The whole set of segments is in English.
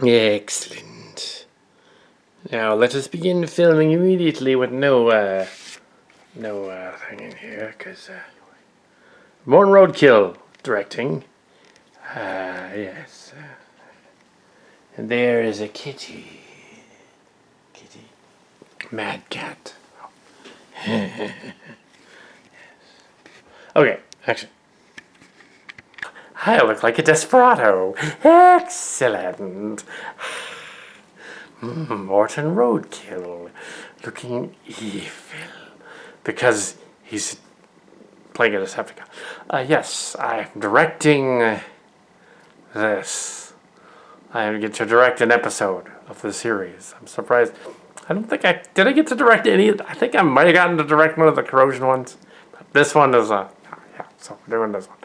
Excellent. Now let us begin filming immediately with no thing in here, because Morton Roadkill directing. Yes. And there is a kitty. Mad cat. Yes. Okay, action. I look like a desperado. Excellent. Morton Roadkill, looking evil, because he's playing a Decepticon. Yes, I'm directing this. I get to direct an episode of the series. I'm surprised. I don't think did I get to direct any? I think I might have gotten to direct one of the Corrosion ones. But this one is yeah, so we're doing this one.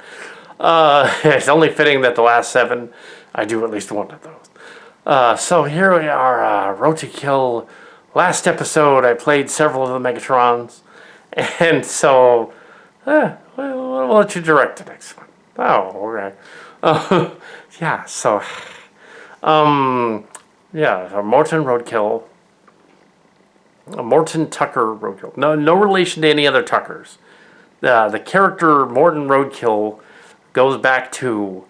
It's only fitting that the last 7, I do at least one of those. So here we are, Roadkill. Last episode, I played several of the Megatrons, and so we'll let you direct the next one. Oh, okay. Yeah. So, Morton Roadkill, Morton Tucker Roadkill. No relation to any other Tuckers. The character Morton Roadkill goes back to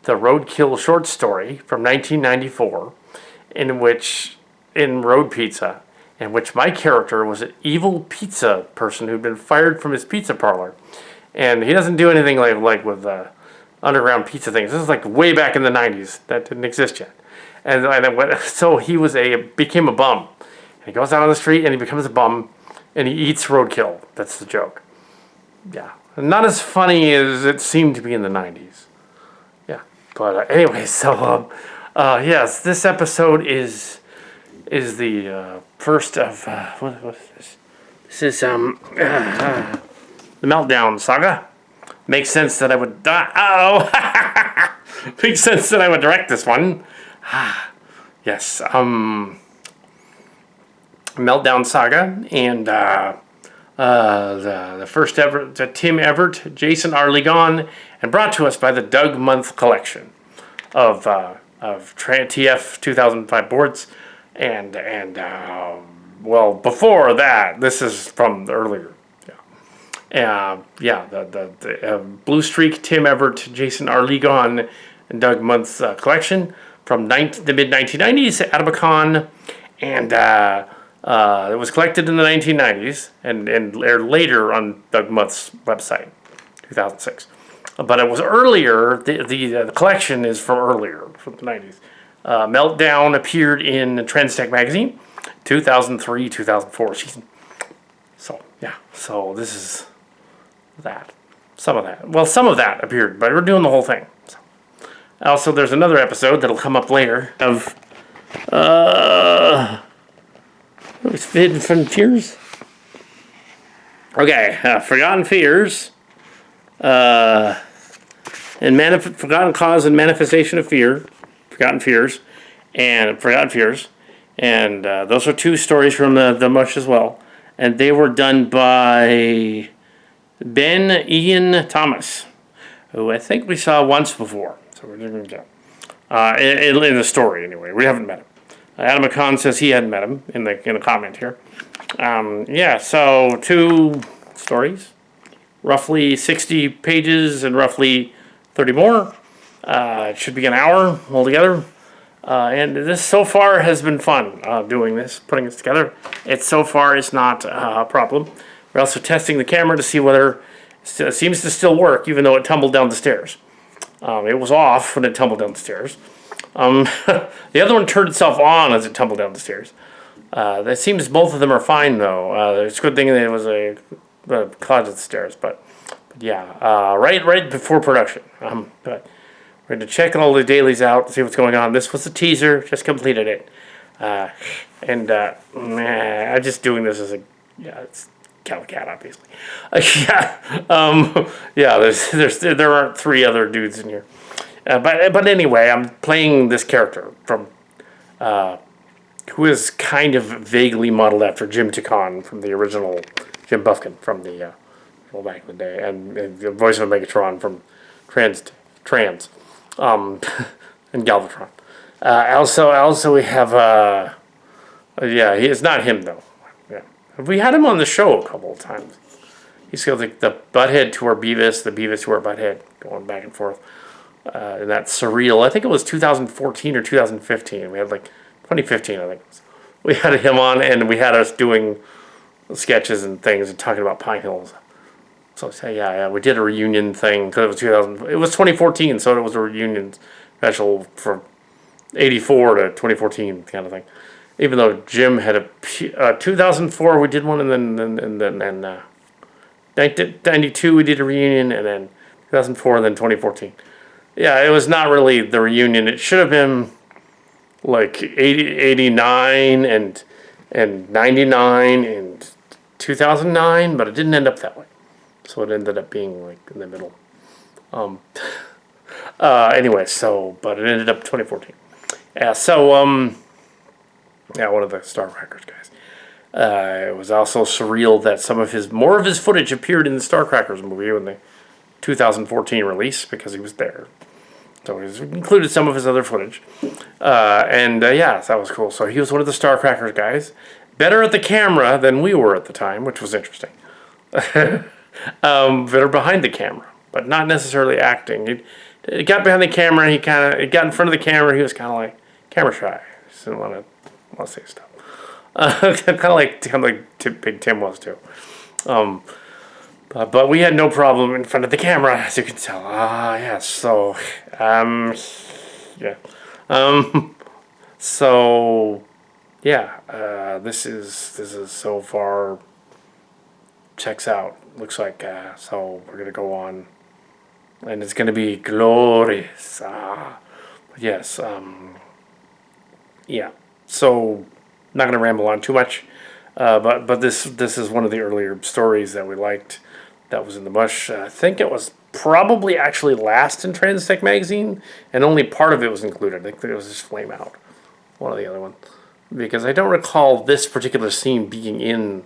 the Roadkill short story from 1994, in Road Pizza, in which my character was an evil pizza person who'd been fired from his pizza parlor, and he doesn't do anything like with underground pizza things. This is like way back in the 90s. That didn't exist yet, so he became a bum, and he goes out on the street and he becomes a bum, and he eats roadkill. That's the joke. Yeah. Not as funny as it seemed to be in the 90s. Yeah. But anyway, so, yes, this episode is the first of, what is this? This is, the Meltdown Saga. Makes sense that I would, makes sense that I would direct this one. Yes, Meltdown Saga, and, the first ever to Tim Everett, Jason R. Ligon, and brought to us by the Doug Month collection of TF 2005 boards, and well, before that, this is from earlier. The Blue Streak, Tim Everett, Jason R. Ligon, and Doug Month's collection from the mid 1990s, Adamacon, and it was collected in the 1990s and aired later on Doug Month's website, 2006. But it was earlier. The collection is from earlier, from the 90s. Meltdown appeared in Transtech magazine, 2003, 2004 season. So yeah, so this is that. Some of that. Well, some of that appeared, but we're doing the whole thing. So. Also, there's another episode that'll come up later of Hidden Frontiers. Okay, Forgotten Fears, and Forgotten Cause and Manifestation of Fear, Forgotten Fears, and those are 2 stories from the MUSH as well, and they were done by Ben Ian Thomas, who I think we saw once before. So we're doing in the story anyway. We haven't met him. Adam McCon says he hadn't met him in a comment here. So 2 stories, roughly 60 pages and roughly 30 more. It should be an hour altogether. And this so far has been fun doing this, putting this together. So far it's not a problem. We're also testing the camera to see whether it seems to still work, even though it tumbled down the stairs. It was off when it tumbled down the stairs. The other one turned itself on as it tumbled down the stairs. It seems both of them are fine, though. It's a good thing that it was a closet stairs, but yeah, right before production. But we're going to check all the dailies out, see what's going on. This was a teaser, just completed it. I'm just doing this as it's Calicat, obviously. There aren't 3 other dudes in here. But anyway, I'm playing this character from who is kind of vaguely modeled after Jim Ticon from the original Jim Buffkin from the back in the day, and the voice of Megatron from Trans and Galvatron. Also we have, yeah, it's not him though. Yeah. We had him on the show a couple of times. He's got like the Butthead to our Beavis, the Beavis to our Butthead, going back and forth. And that's surreal. I think it was 2014 or 2015. We had like 2015, I think. We had him on, and we had us doing sketches and things and talking about Pine Hills. So yeah, we did a reunion thing because it was 2000. It was 2014, so it was a reunion special from '84 to 2014 kind of thing. Even though Jim had a 2004, we did one, and then 92 we did a reunion, and then 2004, and then 2014. Yeah, it was not really the reunion. It should have been like 89 and 99 and 2009, but it didn't end up that way. So it ended up being like in the middle. Anyway, but it ended up 2014. Yeah, yeah, one of the Starcrackers guys. It was also surreal that more of his footage appeared in the Starcrackers movie in the 2014 release because he was there. So he included some of his other footage. Yeah, that was cool. So he was one of the Starcrackers guys. Better at the camera than we were at the time, which was interesting. Better behind the camera, but not necessarily acting. He got behind the camera, he got in front of the camera, he was kind of like camera shy. He didn't want to say stuff. kind of like Big Tim was too. But we had no problem in front of the camera, as you can tell. Yeah. So, yeah. So, yeah. This is so far checks out. Looks like so we're gonna go on, and it's gonna be glorious. Yes. Yeah. So, not gonna ramble on too much. But this is one of the earlier stories that we liked. That was in the MUSH. I think it was probably actually last in Transtech magazine, and only part of it was included. I think it was just Flame Out, one of the other ones, because I don't recall this particular scene being in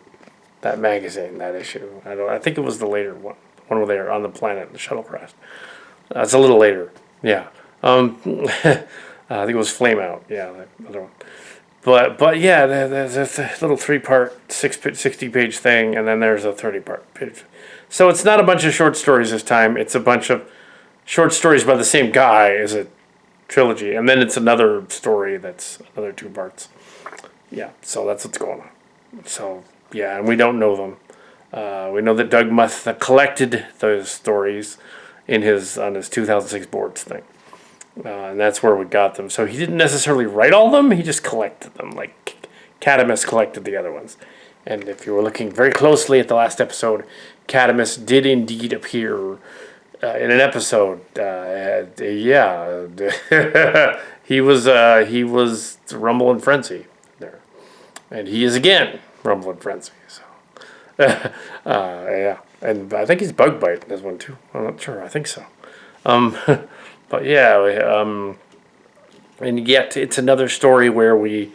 that magazine, that issue. I think it was the later one where they're on the planet, the shuttle crash. It's a little later. Yeah. I think it was Flame Out. Yeah, that other one. But yeah, there's a little 3-part, 60-page thing, and then there's a 30-part page. So it's not a bunch of short stories this time. It's a bunch of short stories by the same guy as a trilogy, and then it's another story that's another 2 parts. Yeah, so that's what's going on. So yeah, and we don't know them. We know that Doug Muth collected those stories on his 2006 boards thing. And that's where we got them. So he didn't necessarily write all of them, he just collected them, like Catamus collected the other ones. And if you were looking very closely at the last episode, Catamus did indeed appear in an episode. Yeah, he was Rumble and Frenzy there. And he is again Rumble and Frenzy. So, yeah. And I think he's Bug Bite in this one too. I'm not sure. I think so. But yeah, and yet it's another story where we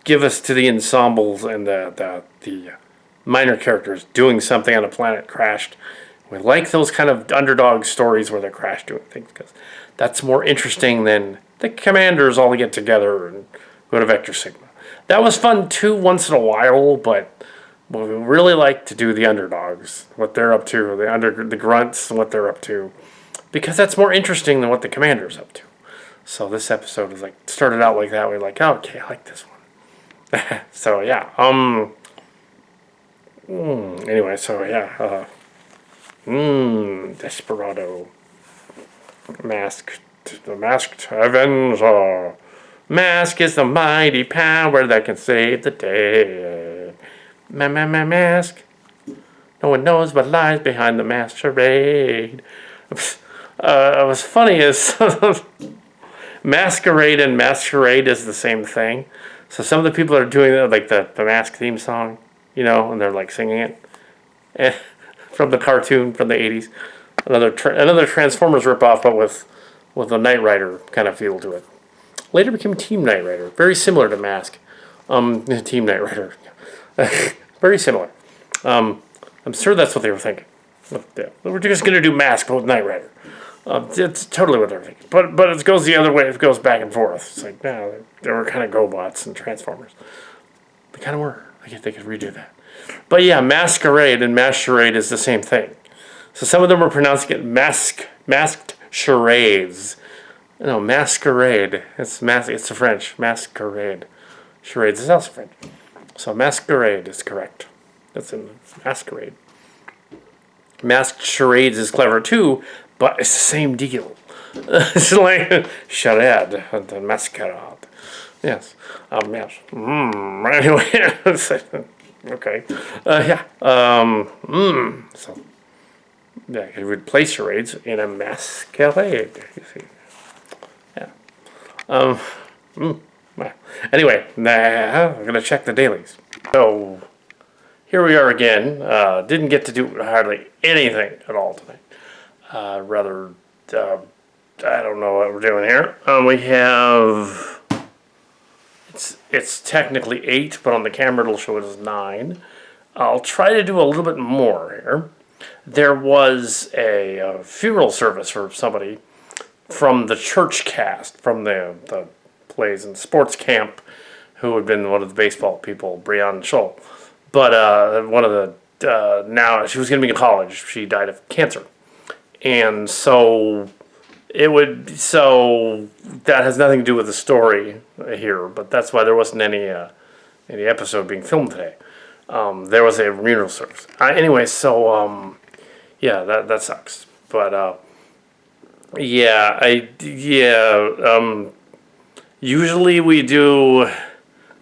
give us to the ensembles and the minor characters doing something on a planet crashed. We like those kind of underdog stories where they're crash doing things because that's more interesting than the commanders all get together and go to Vector Sigma. That was fun too once in a while, but we really like to do the underdogs, what they're up to, the grunts and what they're up to. Because that's more interesting than what the commander's up to. So this episode is started out like that. We're like, oh, okay, I like this one. So yeah. Anyway, so yeah. Desperado. The masked Avenger. Mask is the mighty power that can save the day. Mask. No one knows what lies behind the masquerade. It was funny as masquerade and masquerade is the same thing. So some of the people are doing like the Mask theme song, and they're like singing it, and from the cartoon from the 80s. Another Transformers ripoff, but with a Knight Rider kind of feel to it. Later became Team Knight Rider, very similar to Mask. Team Knight Rider, very similar. I'm sure that's what they were thinking. Yeah, we're just gonna do Mask with Knight Rider. It's totally what they're thinking. But it goes the other way. It goes back and forth. It's like, no, they were kind of GoBots and Transformers. They kind of were. I guess they could redo that. But yeah, Masquerade and Masquerade is the same thing. So some of them are pronouncing it masked charades. No, Masquerade. It's the French. Masquerade. Charades is also French. So Masquerade is correct. That's in Masquerade. Masked charades is clever too, but it's the same deal. It's like charade and masquerade. Yes. Yes. Anyway. Okay. Yeah. So, yeah, he would play charades in a masquerade. You see. Yeah. Well, anyway, I'm going to check the dailies. So, here we are again. Didn't get to do hardly anything at all tonight. Rather, I don't know what we're doing here. We have... It's technically 8, but on the camera it'll show it as 9. I'll try to do a little bit more here. There was a funeral service for somebody from the church cast, from the plays and sports camp, who had been one of the baseball people, Breon Scholl. But one of the, now she was going to be in college. She died of cancer. And so so that has nothing to do with the story here, but that's why there wasn't any episode being filmed today. There was a funeral service. Anyway, so yeah, that sucks. But usually we do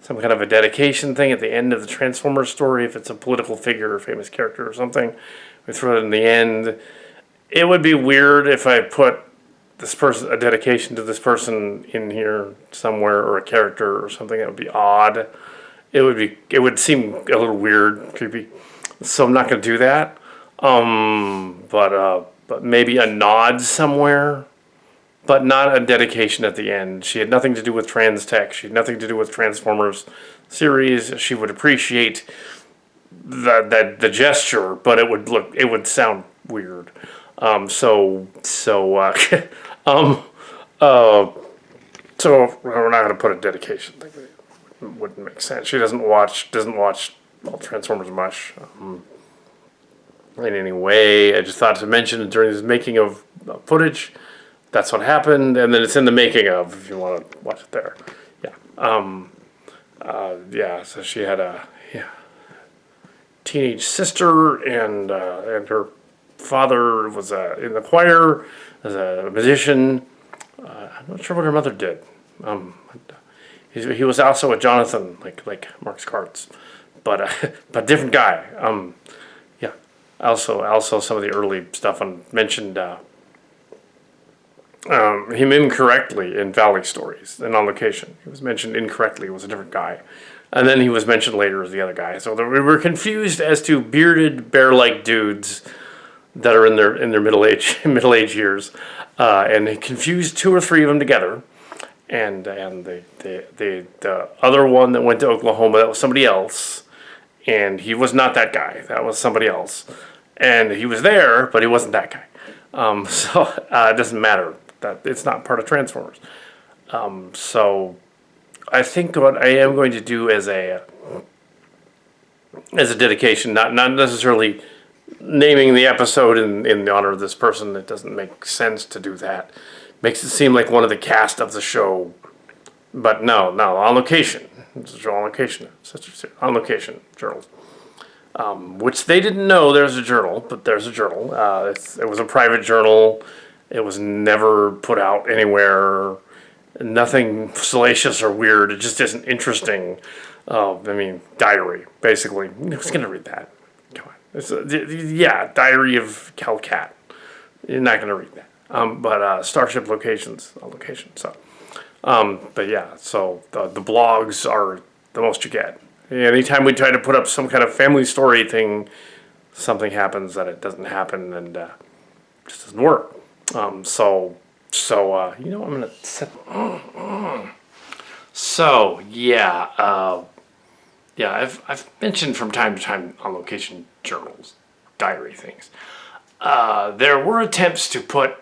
some kind of a dedication thing at the end of the Transformers story. If it's a political figure or famous character or something, we throw it in the end. It would be weird if I put a dedication to this person in here somewhere, or a character or something. That would be odd. It would seem a little weird, creepy. So I'm not going to do that. But maybe a nod somewhere, but not a dedication at the end. She had nothing to do with Trans Tech. She had nothing to do with Transformers series. She would appreciate the gesture, but it would sound weird. So we're not going to put a dedication thing. It wouldn't make sense. She doesn't watch all Transformers MUSH in any way. I just thought to mention it during this making of footage. That's what happened, and then it's in the making of, if you want to watch it there. Yeah. So she had a teenage sister, and her father was in the choir as a musician. I'm not sure what her mother did. He was also a Jonathan, like Mark's cards, but different guy. Yeah. Also some of the early stuff mentioned him incorrectly in Valley Stories and On Location. He was mentioned incorrectly. It was a different guy. And then he was mentioned later as the other guy. So we were confused as to bearded, bear-like dudes that are in their middle age years, and he confused 2 or 3 of them together. And the other one that went to Oklahoma, that was somebody else, and he was not that guy. That was somebody else, and he was there, but he wasn't that guy. So it doesn't matter. That it's not part of Transformers. So I think what I am going to do as a dedication, not necessarily naming the episode in honor of this person. It doesn't make sense to do that. Makes it seem like one of the cast of the show. But no, On Location. This is On Location. On Location journals. Which they didn't know there's a journal, but there's a journal. It was a private journal. It was never put out anywhere. Nothing salacious or weird. It just isn't interesting. Diary, basically. Who's going to read that? Come on. Diary of Cal Cat. You're not going to read that. But Starship Locations, on Location. So, but yeah, so the blogs are the most you get. Anytime we try to put up some kind of family story thing, something happens that it doesn't happen, and it just doesn't work. I'm gonna set. So I've mentioned from time to time On Location journals, diary things. There were attempts to put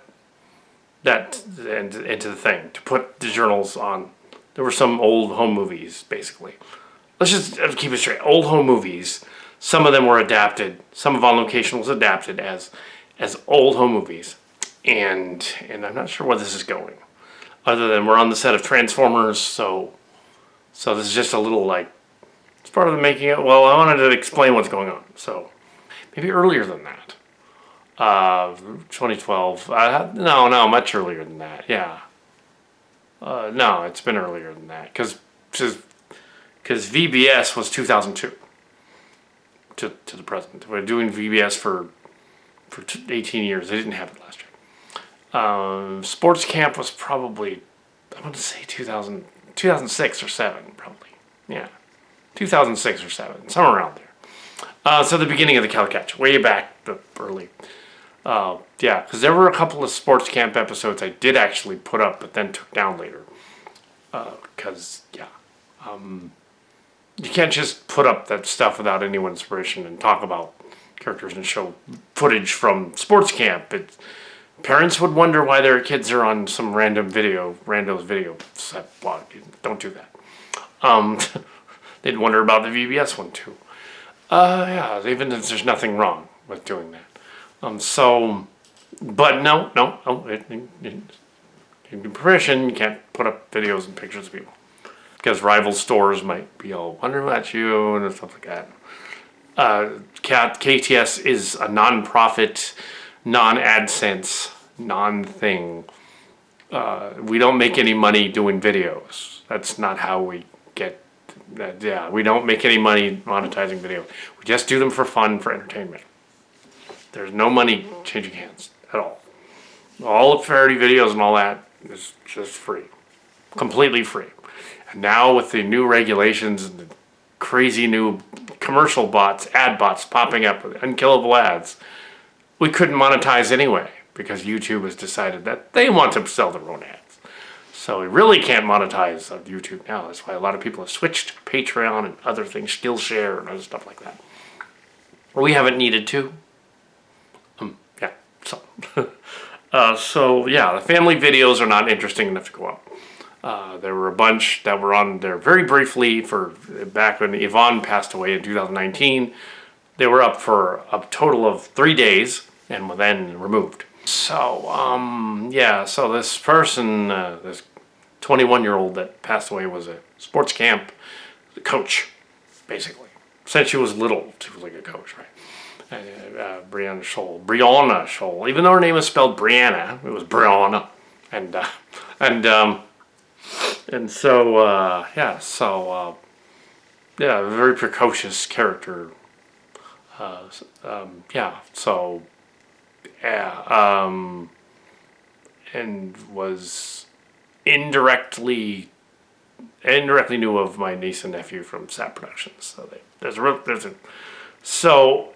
that into the thing to put the journals on. There were some old home movies, basically. Let's just keep it straight. Old home movies. Some of them were adapted. Some of On Location was adapted as old home movies, and I'm not sure where this is going. Other than we're on the set of Transformers, so this is just a little like it's part of the making it. Well, I wanted to explain what's going on, so maybe earlier than that. 2012. No, much earlier than that. Yeah. No, it's been earlier than that because VBS was 2002 to the present. We're doing VBS for 18 years. They didn't have it last year. Sports Camp was probably, I want to say 2006 or 7, probably. Yeah. 2006 or 7, somewhere around there. So the beginning of the Calicat, way back, the early. Yeah, because there were a couple of Sports Camp episodes I did actually put up, but then took down later. Because, you can't just put up that stuff without anyone's permission and talk about characters and show footage from Sports Camp. Parents would wonder why their kids are on some rando's video set blog. Don't do that. They'd wonder about the VBS one too. Yeah, even if there's nothing wrong with doing that. But no, you need permission. You can't put up videos and pictures of people because rival stores might be all wondering about you and stuff like that. KTS is a non-profit, non-AdSense, non-thing. We don't make any money doing videos. That's not how we get that. Yeah, we don't make any money monetizing videos. We just do them for fun, for entertainment. There's no money changing hands at all. All the parody videos and all that is just free. Completely free. And now with the new regulations and the crazy new commercial bots, ad bots popping up with unkillable ads, we couldn't monetize anyway because YouTube has decided that they want to sell their own ads. So we really can't monetize on YouTube now. That's why a lot of people have switched to Patreon and other things, Skillshare and other stuff like that. We haven't needed to. Yeah, so. So yeah, the family videos are not interesting enough to go up. There were a bunch that were on there very briefly for back when Yvonne passed away in 2019. They were up for a total of 3 days and were then removed. So, yeah, so this person, this 21-year-old that passed away was a sports camp coach, basically. Since she was little, she was like a coach, right? Brianna Scholl. Even though her name was spelled Brianna, it was Brianna. And so, yeah, a very precocious character. And was indirectly knew of my niece and nephew from SAP Productions. So so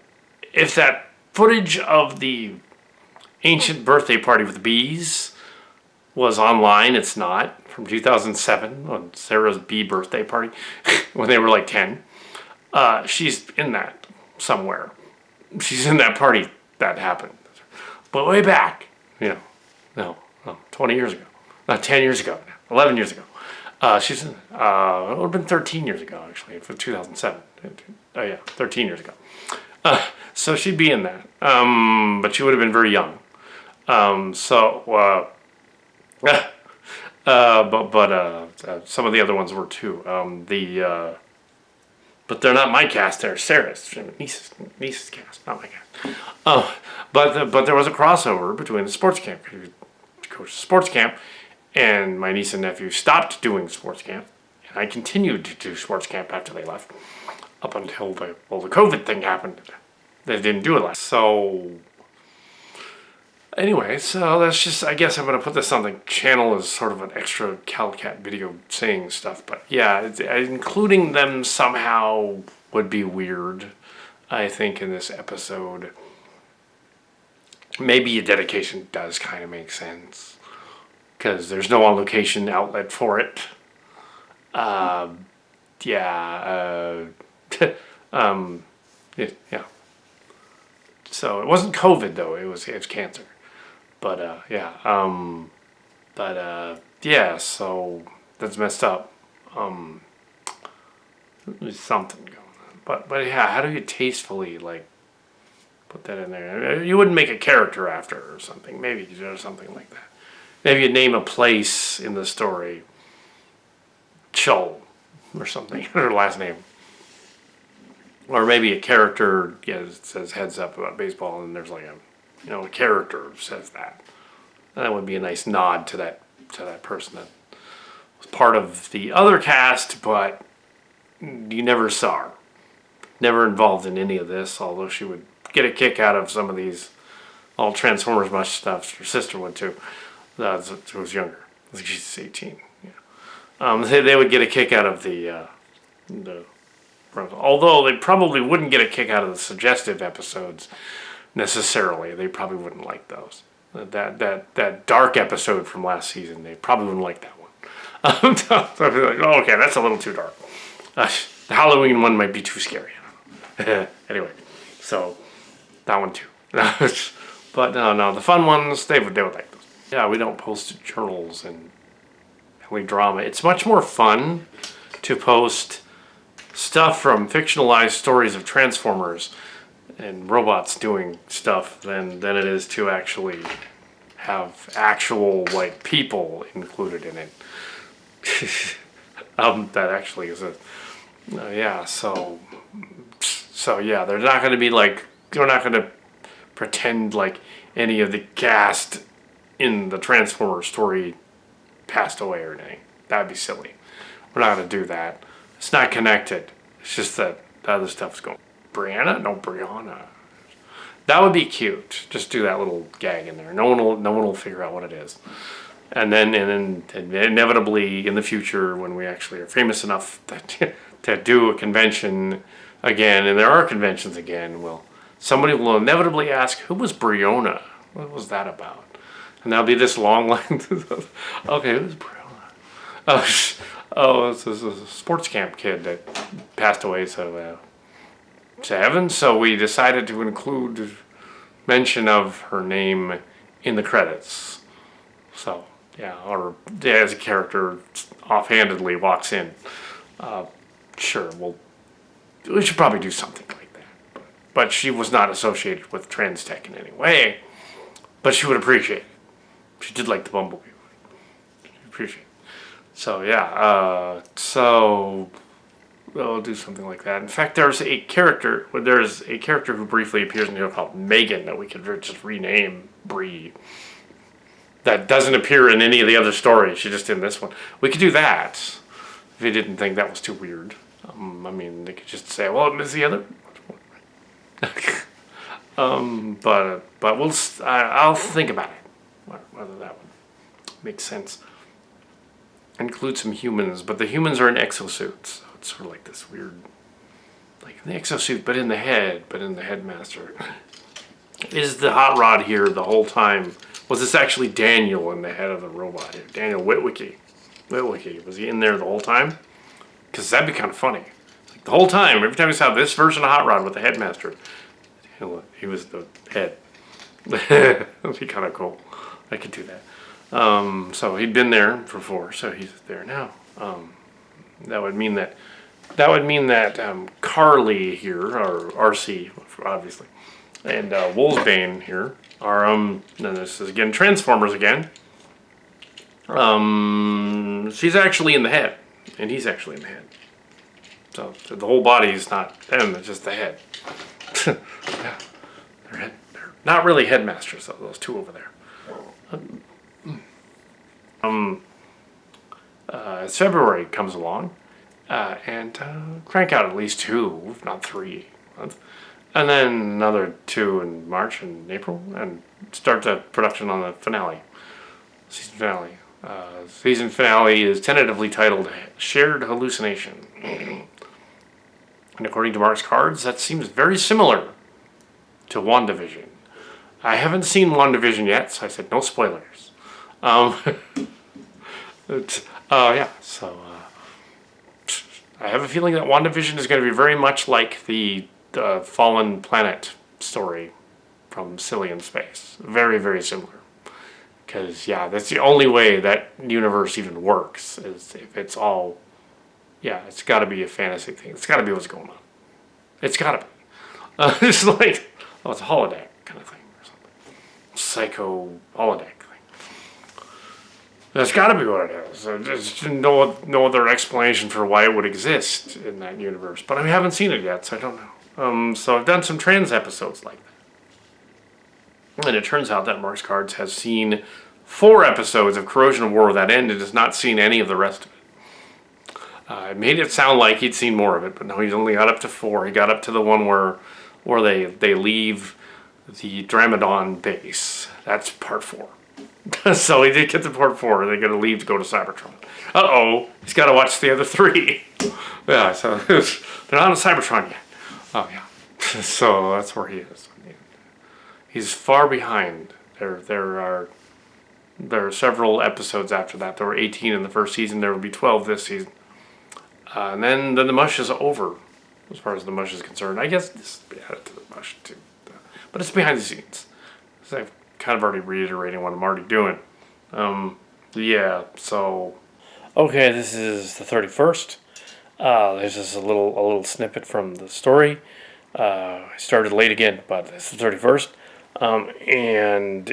if that footage of the ancient birthday party with bees was online, it's not, from 2007 on Sarah's bee birthday party when they were like 10. She's in that somewhere. She's in that party that happened. But way back, 20 years ago. Not 10 years ago, 11 years ago. She's in, it would have been 13 years ago, actually, for 2007. Oh yeah, 13 years ago. So she'd be in that. But she would have been very young. But some of the other ones were too. But they're not my cast. They're Sarah's, niece's cast, not my cast. But there was a crossover between the sports camp. Coach sports camp, and my niece and nephew stopped doing sports camp, and I continued to do sports camp after they left, up until the COVID thing happened. They didn't do it last. So anyway, so that's just, I guess I'm going to put this on the channel as sort of an extra Calicat video saying stuff. But yeah, including them somehow would be weird, I think, in this episode. Maybe a dedication does kind of make sense, because there's no on-location outlet for it. Yeah. So it wasn't COVID, though. It was cancer. Yeah, so that's messed up. There's something going on. But yeah, how do you tastefully, like, put that in there? You wouldn't make a character after or something. Maybe you do something like that. Maybe you name a place in the story Cho or something, her last name. Or maybe a character says heads up about baseball, and there's like a character says that. And that would be a nice nod to that person that was part of the other cast, but you never saw her. Never involved in any of this, although she would get a kick out of some of these all Transformers much stuff. Her sister would too, who was younger. I think she's 18. Yeah. They would get a kick out of the although they probably wouldn't get a kick out of the suggestive episodes necessarily. They probably wouldn't like those. That dark episode from last season, they probably wouldn't like that one. So I'd be like, oh, okay, that's a little too dark. The Halloween one might be too scary. I don't know. Anyway, so that one too. But no, the fun ones, they would like those. Yeah, we don't post journals and really drama. It's much more fun to post stuff from fictionalized stories of Transformers and robots doing stuff than it is to actually have actual like people included in it. That actually is a yeah. So yeah, they're not going to be like, they're not going to pretend like any of the cast in the Transformers story passed away or anything. That'd be silly. We're not going to do that. It's not connected. It's just that the other stuff's going. Brianna? No, Brianna. That would be cute. Just do that little gag in there. No one will figure out what it is. And then inevitably in the future, when we actually are famous enough to do a convention again, and there are conventions again, somebody will inevitably ask, who was Brianna? What was that about? And there'll be this long line. Okay, who's Brianna? It's a sports camp kid that passed away, so so we decided to include mention of her name in the credits. So, yeah, or as a character offhandedly walks in. Sure, we should probably do something like that. But she was not associated with Trans Tech in any way, but she would appreciate it. She did like the Bumblebee. She appreciate it. So, yeah, we'll do something like that. In fact, there's a character who briefly appears in here called Megan that we could just rename Bree. That doesn't appear in any of the other stories. She's just in this one. We could do that if you didn't think that was too weird. I mean, they could just say, well, it's the other. But I'll think about it, whether that would make sense. Include some humans, but the humans are in exosuits. So it's sort of like this weird, like the exosuit, but in the headmaster. Is the hot rod here the whole time? Was this actually Daniel in the head of the robot here? Daniel Whitwicky. Was he in there the whole time? Because that'd be kind of funny. Like the whole time, every time we saw this version of Hot Rod with the headmaster, he was the head. That'd be kind of cool. I could do that. So he'd been there before, so he's there now. That would mean that Carly here, or RC, obviously, and Wolfsbane here are and this is again Transformers again. She's actually in the head, and he's actually in the head. So the whole body is not them; it's just the head. Yeah, they're not really headmasters though. Those two over there. As February comes along, and crank out at least 2, if not 3 months, and then another 2 in March and April, and start the production on the finale, season finale. Season finale is tentatively titled Shared Hallucination. And according to Mark's cards, that seems very similar to WandaVision. I haven't seen WandaVision yet, so I said no spoilers. Yeah, so I have a feeling that WandaVision is going to be very much like the Fallen Planet story from Cillian Space. Very, very similar. Because, yeah, that's the only way that universe even works, is if it's all, yeah, it's got to be a fantasy thing. It's got to be what's going on. It's got to be. It's like, oh, it's a holodeck kind of thing or something. Psycho holodeck thing. That's got to be what it is. There's no other explanation for why it would exist in that universe. But I haven't seen it yet, so I don't know. So I've done some trans episodes like that. And it turns out that Mark's Cards has seen 4 episodes of Corrosion of War that end and has not seen any of the rest of it. It made it sound like he'd seen more of it, but no, he's only got up to 4. He got up to the one where they leave the Dramadon base. That's part 4. So he did get to part 4. They're going to leave to go to Cybertron. Uh-oh, he's got to watch the other 3. Yeah, so they're not on Cybertron yet. Oh, yeah. So that's where he is. He's far behind. There are several episodes after that. There were 18 in the first season. There will be 12 this season. And then the MUSH is over, as far as the MUSH is concerned. I guess this will be added to the MUSH too. But it's behind the scenes. So I'm kind of already reiterating what I'm already doing. Yeah, so... Okay, this is the 31st. There's just a little snippet from the story. I started late again, but it's the 31st. And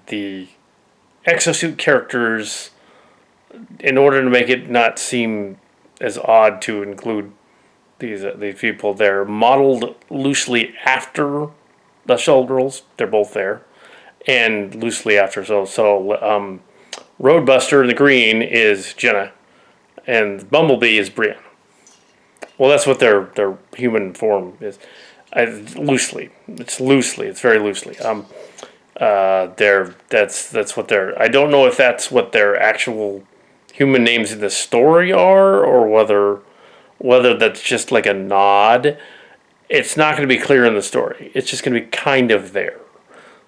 the exosuit characters, in order to make it not seem as odd to include these people, they're modeled loosely after the Shell Girls. They're both there, and loosely after. So Roadbuster in the green is Jenna, and Bumblebee is Brienne. Well, that's what their human form is. Loosely. It's very loosely. That's what they're. I don't know if that's what their actual human names in the story are, or whether that's just like a nod. It's not going to be clear in the story. It's just going to be kind of there,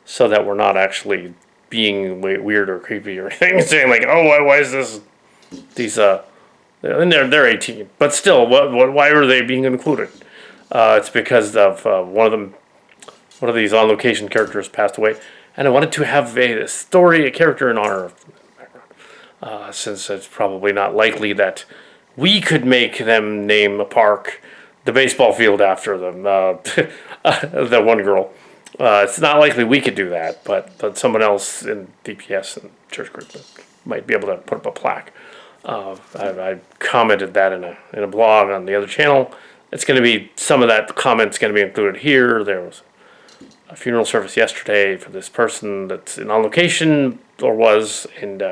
so that we're not actually being weird or creepy or anything. Saying like, oh, why is this? These and they're 18, but still, why are they being included? It's because of one of these on location characters passed away, and I wanted to have a character in honor of since it's probably not likely that we could make them name a park, the baseball field after them, the one girl. It's not likely we could do that, but someone else in DPS and church group might be able to put up a plaque. I commented that in a blog on the other channel. It's going to be, some of that comment's going to be included here. There was a funeral service yesterday for this person that's on location, or was, and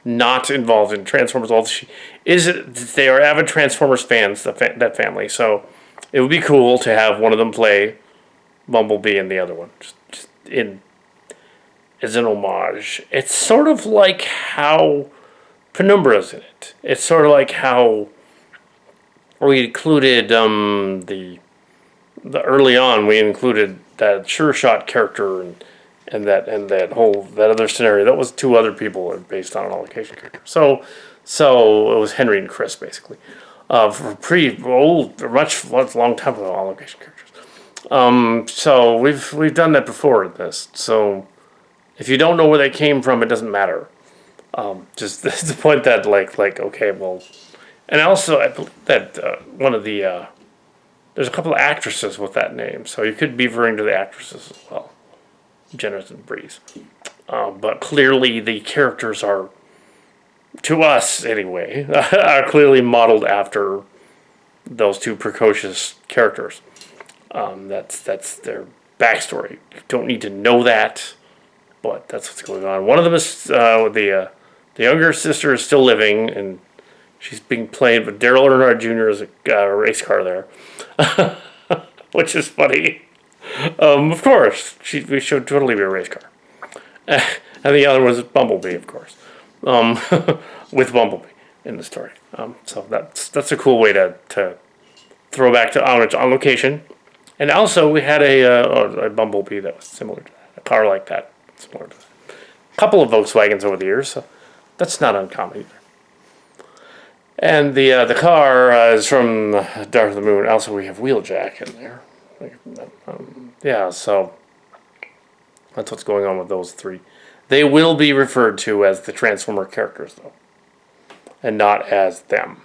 not involved in Transformers. They are avid Transformers fans, that family. So it would be cool to have one of them play Bumblebee and the other one, just as an homage. It's sort of like how Penumbra's in it. It's sort of like how we included the early on. We included that Sure Shot character and that other scenario. That was 2 other people based on an on location character. So it was Henry and Chris basically. For pretty old, long time ago, on location characters. So we've done that before in this. So if you don't know where they came from, it doesn't matter. Just the point that like okay, well, and also I believe that one of the there's a couple of actresses with that name, so you could be referring to the actresses as well, Jenna and Breeze. But clearly the characters are, to us anyway, are clearly modeled after those 2 precocious characters. That's their backstory. You don't need to know that, but that's what's going on. One of them is the younger sister is still living, and she's being played with Daryl Earnhardt Jr. as a race car there, which is funny. Of course, we should totally be a race car. And the other was Bumblebee, of course, with Bumblebee in the story. So that's a cool way to throw back to on location. And also, we had a Bumblebee that was similar to that, a car like that, similar to that. A couple of Volkswagens over the years, so that's not uncommon either. And the car is from Dark of the Moon. Also, we have Wheeljack in there. Yeah, so that's what's going on with those 3. They will be referred to as the Transformer characters, though, and not as them.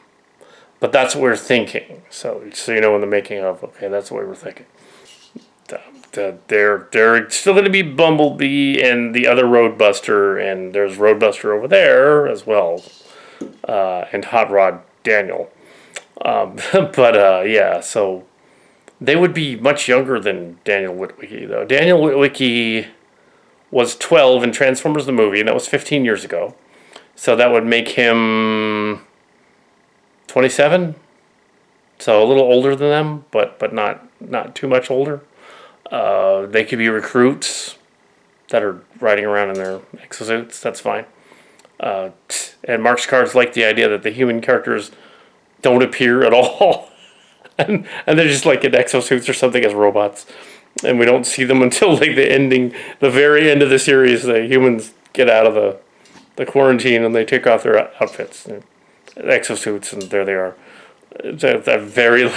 But that's what we're thinking. So you know, in the making of, okay, that's what we're thinking. They're still going to be Bumblebee and the other Roadbuster, and there's Roadbuster over there as well, and Hot Rod Daniel. But yeah, so they would be much younger than Daniel Whitwicky, though. Daniel Whitwicky was 12 in Transformers the movie, and that was 15 years ago. So that would make him 27. So a little older than them, but not too much older. They could be recruits that are riding around in their exosuits. That's fine. And Mark's cards like the idea that the human characters don't appear at all. and they're just like in exosuits or something as robots. And we don't see them until like the very end of the series. The humans get out of the quarantine and they take off their outfits, exosuits, and there they are. That very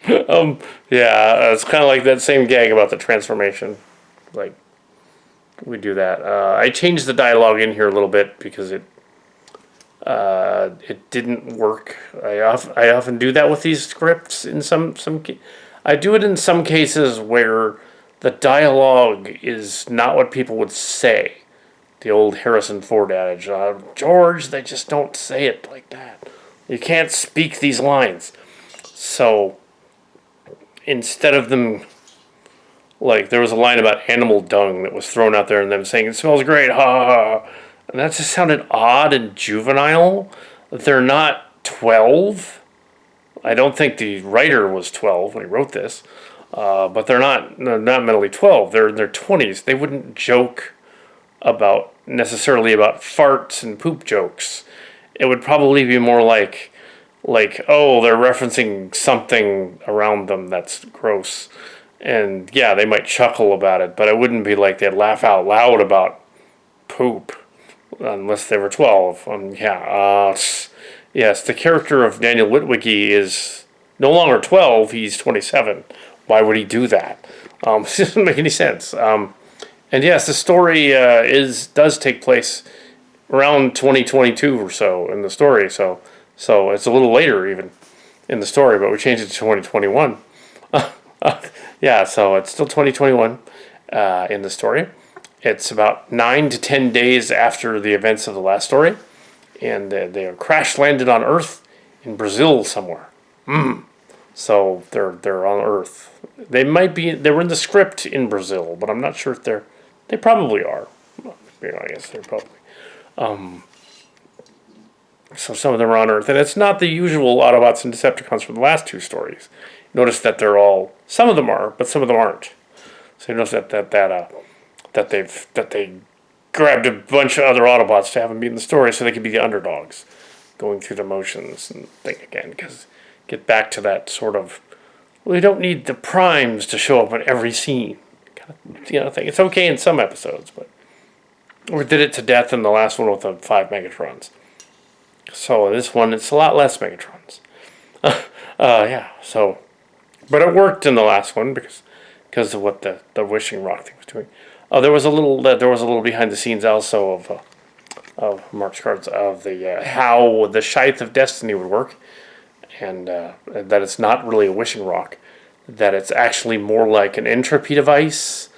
yeah, it's kind of like that same gag about the transformation. Like, we do that. I changed the dialogue in here a little bit because it didn't work. I often do that with these scripts. In some I do it in some cases where the dialogue is not what people would say. The old Harrison Ford adage, George, they just don't say it like that. You can't speak these lines. So instead of them, like, there was a line about animal dung that was thrown out there and them saying, it smells great, ha ha ha. And that just sounded odd and juvenile. They're not 12. I don't think the writer was 12 when he wrote this. But they're not mentally 12. They're in their 20s. They wouldn't joke necessarily about farts and poop jokes. It would probably be more like, oh, they're referencing something around them that's gross. And yeah, they might chuckle about it, but it wouldn't be like they'd laugh out loud about poop unless they were 12. Yes, the character of Daniel Whitwicky is no longer 12, he's 27. Why would he do that? It doesn't make any sense. And yes, the story does take place around 2022 or so in the story, so it's a little later even in the story, but we changed it to 2021. Yeah, so it's still 2021 in the story. It's about 9 to 10 days after the events of the last story, and they are crash landed on Earth in Brazil somewhere. So they're on Earth. They were in the script in Brazil, but I'm not sure if they probably are. I guess they're probably. So some of them are on Earth, and it's not the usual Autobots and Decepticons from the last two stories. Notice that some of them are, but some of them aren't. So you notice that they grabbed a bunch of other Autobots to have them be in the story, so they could be the underdogs, going through the motions and thing again. Because get back to that sort of, we don't need the primes to show up in every scene, kind of thing. It's okay in some episodes, but we did it to death in the last one with the 5 Megatrons. So this one, it's a lot less Megatrons. Yeah. So, but it worked in the last one because of what the wishing rock thing was doing. Oh, there was a little behind the scenes also of Mark's cards of the how the Scythe of Destiny would work, and that it's not really a wishing rock, that it's actually more like an entropy device,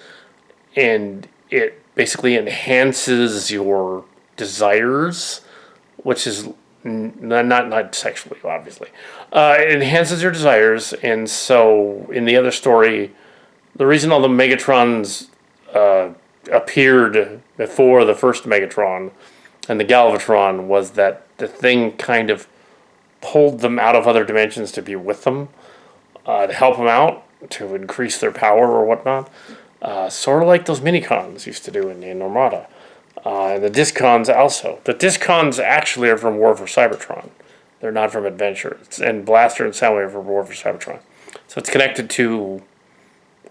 and it basically enhances your desires, which is not sexually, obviously. It enhances your desires, and so in the other story, the reason all the Megatrons appeared before the first Megatron and the Galvatron was that the thing kind of pulled them out of other dimensions to be with them, to help them out, to increase their power or whatnot. Sort of like those Minicons used to do in Armada. And the Discons also. The Discons actually are from War for Cybertron. They're not from Adventure. And Blaster and Soundwave are from War for Cybertron. So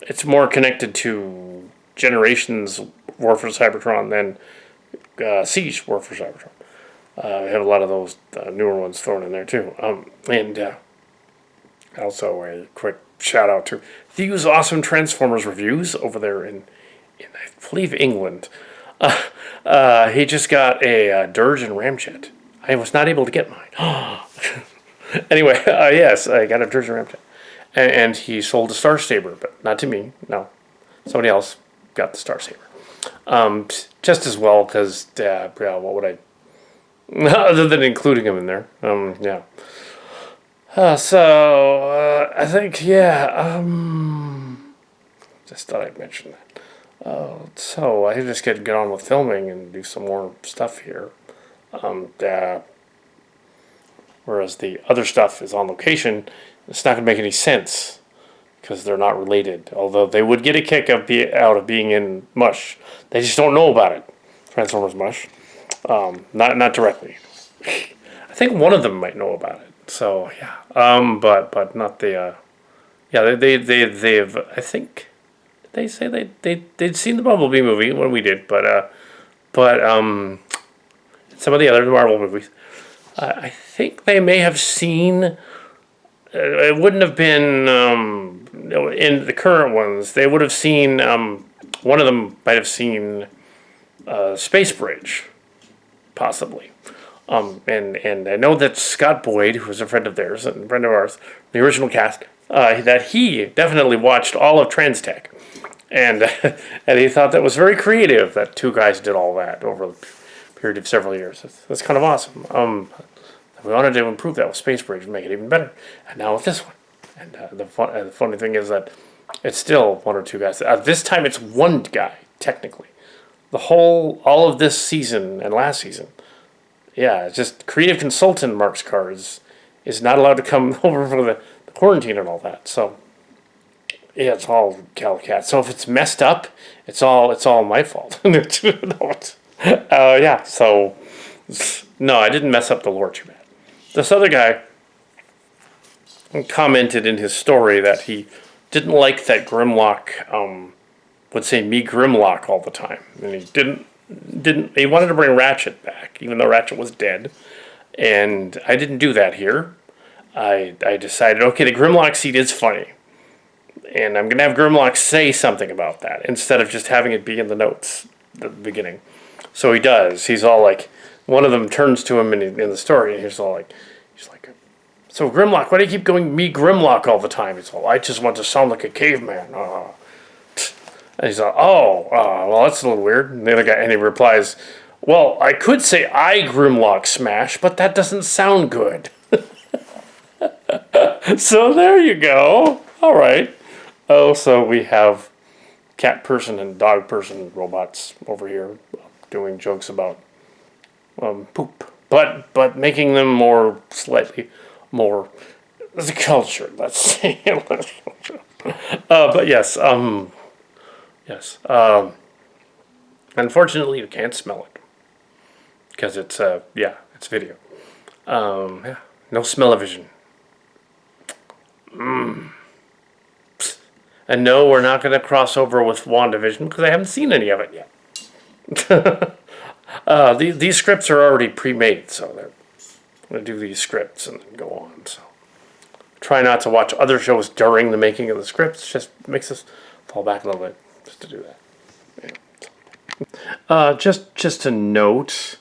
it's more connected to Generations War for Cybertron than Siege War for Cybertron. We have a lot of those newer ones thrown in there too. And also a quick shout out to Theo's Awesome Transformers reviews over there in I believe England. He just got a Dirge and Ramjet. I was not able to get mine. Anyway, yes, I got a Dirge and Ramjet. And he sold a Star Saber, but not to me. No, somebody else got the Star Saber. Just as well, because yeah, what would I? Other than including him in there, yeah. I think just thought I'd mention that. So I just get on with filming and do some more stuff here. Whereas the other stuff is on location, it's not going to make any sense because they're not related. Although they would get a kick out of being in MUSH, they just don't know about it. Transformers MUSH, not directly. I think one of them might know about it. So yeah, but not the. They've I think they say they'd seen the Bumblebee movie when we did, but some of the other Marvel movies. I think they may have seen. It wouldn't have been in the current ones. They would have seen. One of them might have seen Space Bridge, possibly. And I know that Scott Boyd, who was a friend of theirs and a friend of ours, the original cast, that he definitely watched all of Transtech, and and he thought that was very creative that two guys did all that over a period of several years. That's kind of awesome. We wanted to improve that with Space Bridge and make it even better, and now with this one. And the funny thing is that it's still one or two guys. This time it's one guy technically. All of this season and last season. Yeah, it's just creative consultant Mark's cards is not allowed to come over for the quarantine and all that. So yeah, it's all Calicat. So if it's messed up, it's all my fault. Yeah. So no, I didn't mess up the lore too bad. This other guy commented in his story that he didn't like that Grimlock would say me Grimlock all the time, and he didn't. He wanted to bring Ratchet back, even though Ratchet was dead. And I didn't do that here. I decided, okay, the Grimlock seed is funny. And I'm going to have Grimlock say something about that, instead of just having it be in the notes at the beginning. So he does. He's all like, one of them turns to him in the story, and he's like, so Grimlock, why do you keep going me Grimlock all the time? He's all, I just want to sound like a caveman. And he's like, well, that's a little weird. And the other guy, and he replies, well, I could say I Grimlock Smash, but that doesn't sound good. So there you go. All right. Oh, so we have cat person and dog person robots over here doing jokes about poop, but making them slightly more the culture, let's say. But yes, yes. Unfortunately, you can't smell it because it's it's video. Yeah, no smell-o-vision. And no, we're not going to cross over with WandaVision because I haven't seen any of it yet. These scripts are already pre-made, so they're going to do these scripts and then go on. So try not to watch other shows during the making of the scripts. Just makes us fall back a little bit just to do that. Yeah. Just a note,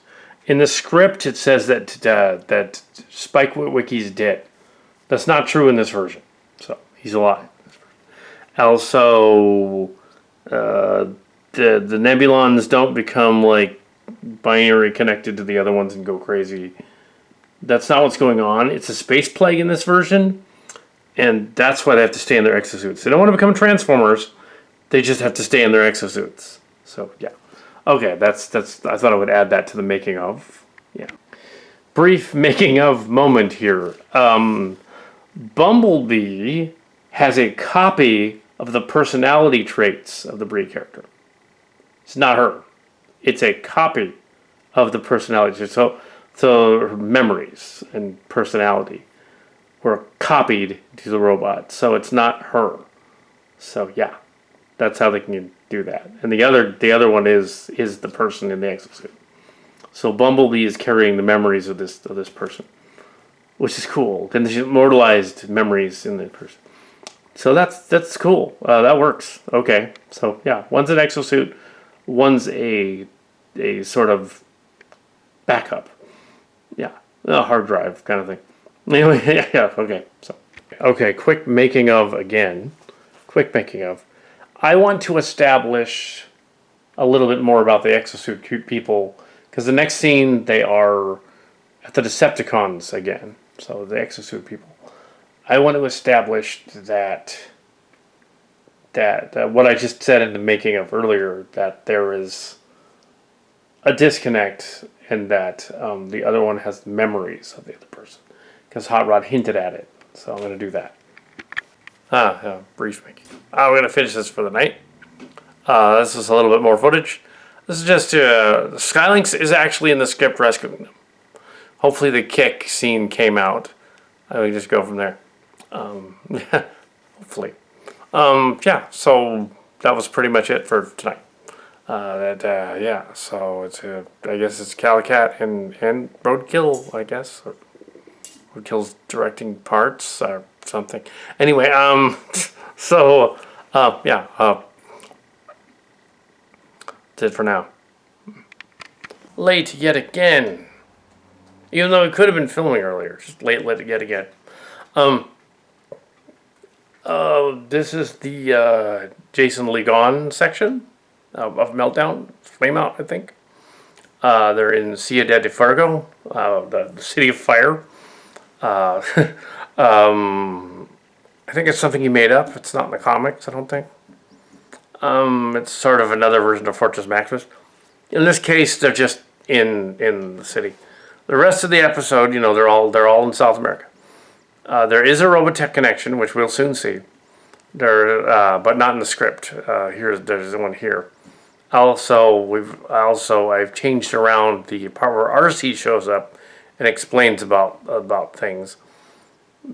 in the script it says that Spike Whitwickys dead. That's not true in this version. So he's alive. Also, the Nebulons don't become like binary connected to the other ones and go crazy. That's not what's going on. It's a space plague in this version, and that's why they have to stay in their exosuits. They don't want to become Transformers. They just have to stay in their exosuits. So yeah, okay. That's. I thought I would add that to the making of. Yeah, brief making of moment here. Bumblebee has a copy of the personality traits of the Brie character. It's not her. It's a copy of the personality traits. So her memories and personality were copied to the robot. So it's not her. So yeah, that's how they can do that. And the other one is the person in the exosuit. So Bumblebee is carrying the memories of this person, which is cool. And there's immortalized memories in the person. So that's cool. That works. Okay. So yeah, one's an exosuit, one's a sort of backup. Yeah, a hard drive kind of thing. Anyway, yeah. Okay. So okay, quick making of again. Quick making of. I want to establish a little bit more about the exosuit people because the next scene they are at the Decepticons again. So the exosuit people. I want to establish that what I just said in the making of earlier, that there is a disconnect and that the other one has memories of the other person. Because Hot Rod hinted at it. So I'm going to do that. Brief making. We're going to finish this for the night. This is a little bit more footage. This is just Skylinks is actually in the script rescuing them. Hopefully the kick scene came out. We just go from there. Hopefully. Yeah, so that was pretty much it for tonight. Yeah, so it's I guess it's Calicat and Roadkill, I guess. Or Roadkill's directing parts or something. Anyway, so, yeah, that's it for now. Late yet again. Even though it could have been filming earlier. Just late yet again. This is the Jason Lee Gone section of Meltdown. Flameout, I think. They're in Cuidan del Fuergo, the city of fire. I think it's something he made up. It's not in the comics, I don't think. It's sort of another version of Fortress Maximus. In this case, they're just in the city. The rest of the episode, you know, they're all in South America. There is a Robotech connection, which we'll soon see. But not in the script. There's one here. I've changed around the part where RC shows up and explains about things.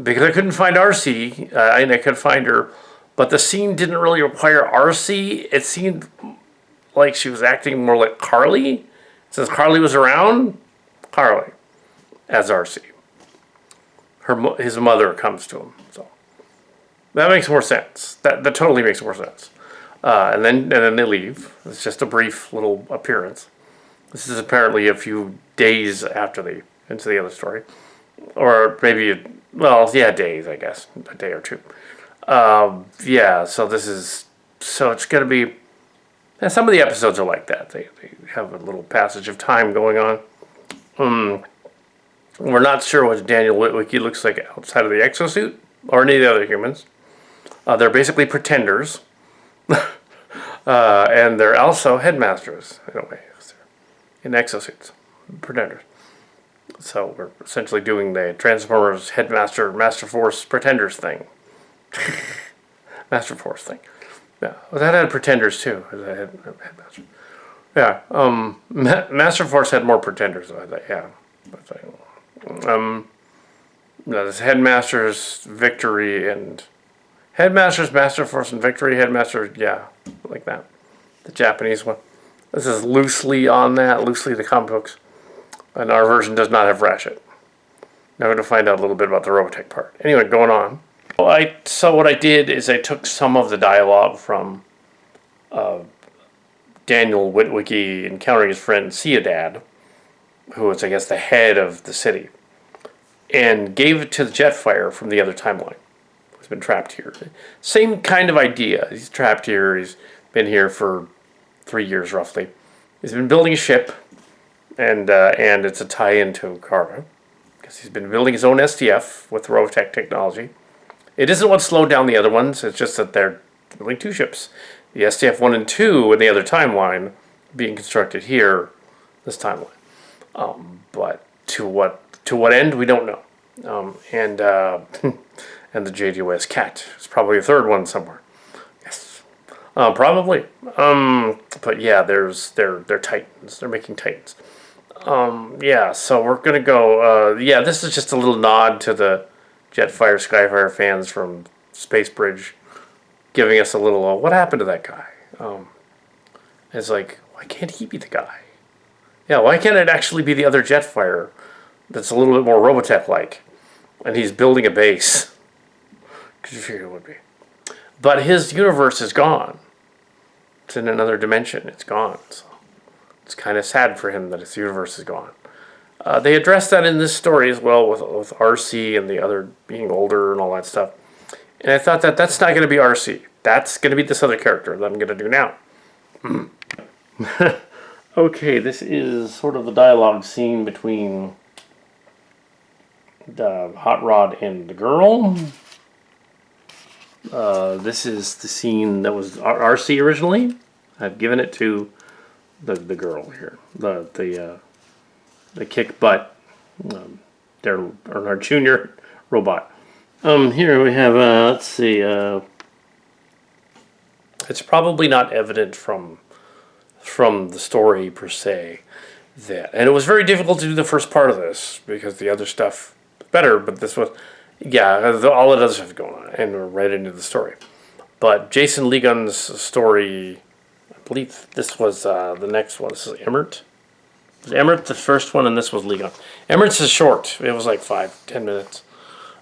Because I couldn't find RC, and I could find her, but the scene didn't really require RC. It seemed like she was acting more like Carly. Since Carly was around, Carly as RC. His mother comes to him, so that makes more sense. That totally makes more sense. And then they leave. It's just a brief little appearance. This is apparently a few days after into the other story, or maybe days, I guess, a day or two. So it's gonna be. And some of the episodes are like that. They have a little passage of time going on. We're not sure what Daniel Whitwicky looks like outside of the exosuit or any of the other humans. They're basically pretenders. And they're also headmasters, in a way, in exosuits. Pretenders. So we're essentially doing the Transformers Headmaster Master Force Pretenders thing. Master Force thing. Yeah. Well, that had Pretenders too. Headmaster. Yeah. Master Force had more Pretenders, I think. Yeah. There's Headmasters, Victory, and Headmasters, Master Force, and Victory. Headmaster, yeah, like that. The Japanese one. This is loosely on that, loosely the comic books. And our version does not have Ratchet. Now we're going to find out a little bit about the Robotech part. Anyway, going on. So what I did is I took some of the dialogue from Daniel Whitwicky encountering his friend Ciudad, who was, I guess, the head of the city, and gave it to the Jetfire from the other timeline, who's been trapped here. Same kind of idea. He's trapped here. He's been here for 3 years, roughly. He's been building a ship, and it's a tie-in to Carga, because he's been building his own SDF with Robotech technology. It isn't what slowed down the other ones. It's just that they're building 2 ships. The SDF 1 and 2 in the other timeline being constructed here, this timeline. But to what end, we don't know. And the JDOS cat is probably a third one somewhere. Yes, probably. But yeah, they're Titans. They're making Titans. So we're gonna go. This is just a little nod to the Jetfire Skyfire fans from Space Bridge, giving us a little. What happened to that guy? It's like, why can't he be the guy? Yeah, why can't it actually be the other Jetfire that's a little bit more Robotech-like? And he's building a base. Because you figure it would be. But his universe is gone. It's in another dimension. It's gone. So it's kind of sad for him that his universe is gone. They address that in this story as well with RC and the other being older and all that stuff. And I thought that's not going to be RC. That's going to be this other character that I'm going to do now. Okay, this is sort of the dialogue scene between the Hot Rod and the girl. This is the scene that was RC originally. I've given it to the girl here. The kick butt. They're our junior robot. Here we have let's see. It's probably not evident from the story per se and it was very difficult to do the first part of this because the other stuff was better, but this was all the other stuff going on and we're right into the story. But Jason Ligon's story, I believe this was the next one. This is Emmert. Was Emmert the first one and this was Ligon. Emmert's is short. It was like 5-10 minutes.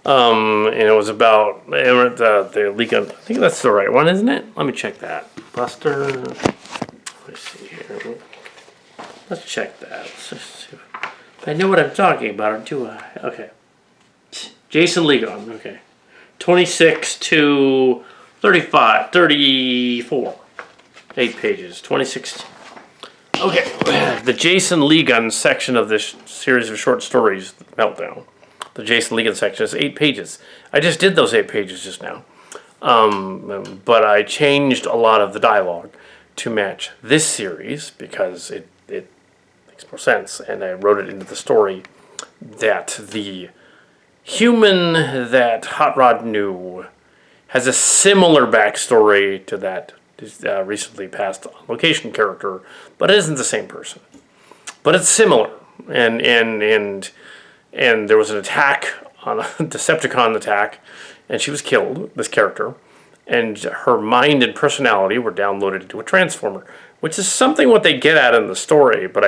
And it was about Emmert, the Ligon. I think that's the right one, isn't it? Let me check that. Buster. Let's see here. Let's check that. Let's just see. I know what I'm talking about, do I? Okay. Jason Ligon. Okay. 26 to 35, 34. 8 pages. 26. Okay. The Jason Ligon section of this series of short stories, Meltdown. The Jason Ligon section is 8 pages. I just did those 8 pages just now. But I changed a lot of the dialogue to match this series because it makes more sense. And I wrote it into the story that the human that Hot Rod knew has a similar backstory to that recently passed location character, but it isn't the same person. But it's similar. And there was an attack, on a Decepticon attack, and she was killed, this character. And her mind and personality were downloaded into a transformer, which is something what they get at in the story. But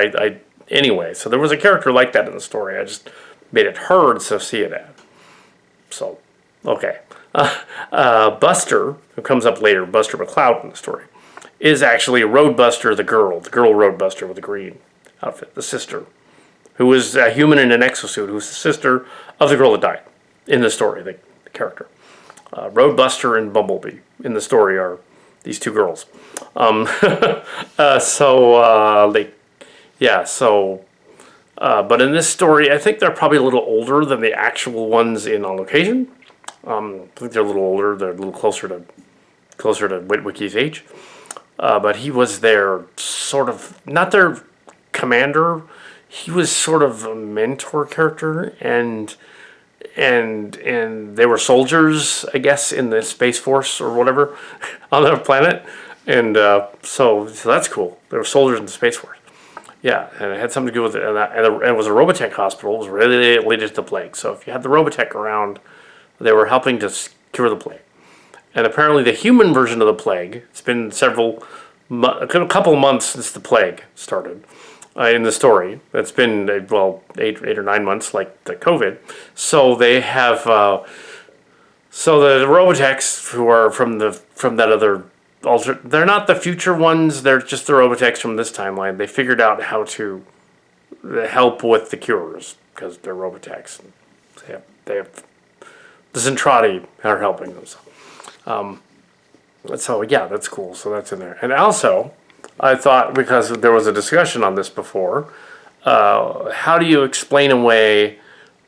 anyway, so there was a character like that in the story. I just made it her to see it at. So, okay. Buster, who comes up later, Buster Mccloud in the story, is actually Roadbuster, the girl Roadbuster with the green outfit, the sister, who was a human in an exosuit, who's the sister of the girl that died in the story, the character. Roadbuster and Bumblebee in the story are these two girls. But in this story, I think they're probably a little older than the actual ones in On Location. I think they're a little older. They're a little closer to Whitwickys' age. But he was their sort of, not their commander. He was sort of a mentor character, and they were soldiers, I guess, in the Space Force or whatever on their planet. And so that's cool. They were soldiers in the Space Force. Yeah, and it had something to do with it. And it was a Robotech hospital. It was related to the plague. So if you had the Robotech around, they were helping to cure the plague. And apparently the human version of the plague, it's been a couple of months since the plague started. In the story, it's been 8 or 9 months, like the COVID. So they have, so the Robotechs who are from that other they're not the future ones. They're just the Robotechs from this timeline. They figured out how to help with the cures because they're Robotechs. They have the Zentradi are helping them. So yeah, that's cool. So that's in there, and also. I thought, because there was a discussion on this before, how do you explain away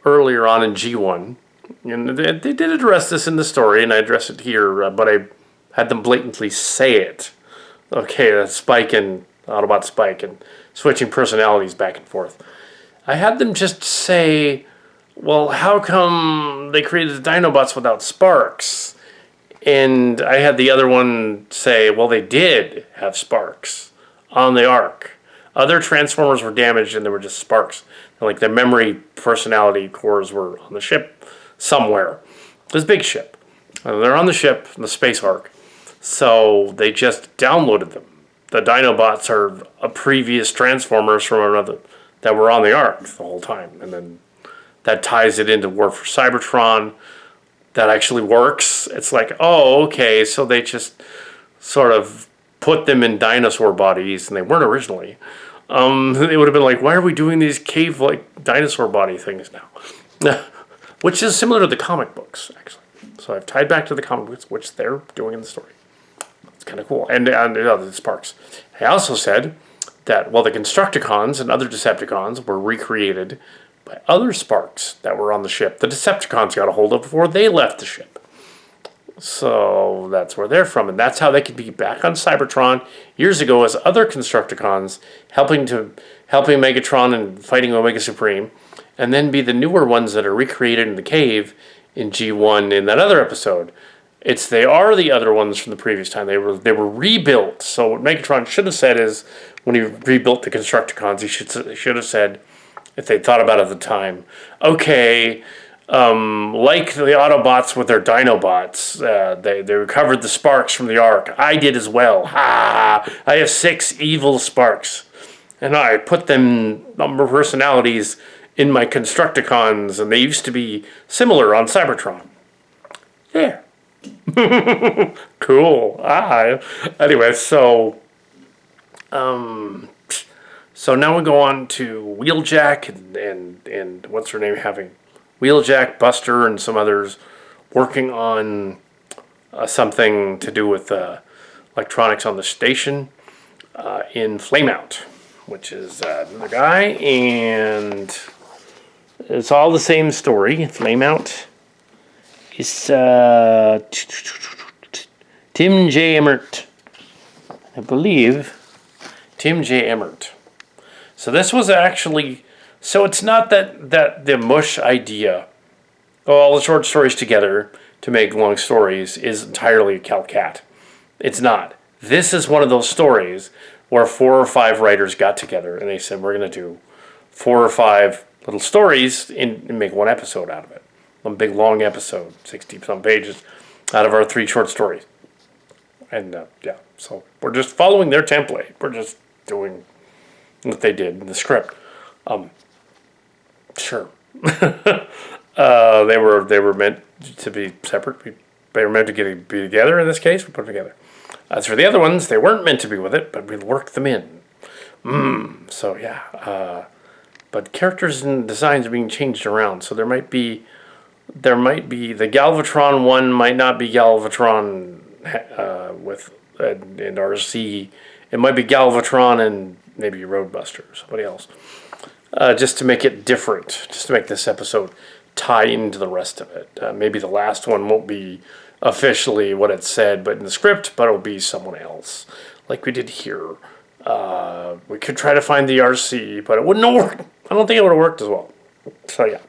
earlier on in G1? And they did address this in the story, and I address it here, but I had them blatantly say it. Okay, that's Spike and Autobot Spike and switching personalities back and forth. I had them just say, well, how come they created the Dinobots without sparks? And I had the other one say, well, they did have sparks on the Ark. Other Transformers were damaged and there were just sparks. Like the memory personality cores were on the ship somewhere. This big ship. They're on the ship, the Space Ark. So they just downloaded them. The Dinobots are a previous Transformers from another that were on the Ark the whole time. And then that ties it into War for Cybertron. that actually works. It's like, oh, okay, so they just sort of put them in dinosaur bodies, and they weren't originally. It would have been like, why are we doing these cave-like dinosaur body things now? Which is similar to the comic books, actually. So I've tied back to the comic books, which they're doing in the story. It's kind of cool. And the Sparks. I also said that, well, the Constructicons and other Decepticons were recreated by other Sparks that were on the ship. The Decepticons got a hold of before they left the ship. So that's where they're from. And that's how they could be back on Cybertron years ago as other Constructicons helping Megatron and fighting Omega Supreme. And then be the newer ones that are recreated in the cave in G1 in that other episode. They are the other ones from the previous time. They were rebuilt. So what Megatron should have said is, when he rebuilt the Constructicons, he should have said, if they thought about it at the time, okay, like the Autobots with their Dinobots, they recovered the Sparks from the Ark. I did as well. Ha! I have 6 evil Sparks, and I put them number personalities in my Constructicons, and they used to be similar on Cybertron. Yeah. Cool. Anyway, so now we go on to Wheeljack and what's her name having Wheeljack, Buster, and some others working on something to do with electronics on the station in Flameout, which is another guy, and it's all the same story. Flameout. It's Tim J. Emmert. I believe Tim J. Emmert. So this was actually... So it's not that the MUSH idea, all the short stories together to make long stories, is entirely a Calcat. It's not. This is one of those stories where 4 or 5 writers got together and they said, we're going to do 4 or 5 little stories and make one episode out of it. One big long episode, 60-some pages, out of our 3 short stories. And so we're just following their template. We're just doing what they did in the script. Sure. They were meant to be separate. They were meant to be together in this case. We put them together. As for the other ones, they weren't meant to be with it, but we worked them in. So yeah. But characters and designs are being changed around, so there might be the Galvatron one might not be Galvatron with and RC. It might be Galvatron and maybe Roadbuster or somebody else. Just to make it different, just to make this episode tie into the rest of it. Maybe the last one won't be officially what it said, but in the script, but it'll be someone else, like we did here. We could try to find the RC, but it wouldn't work. I don't think it would have worked as well. So yeah.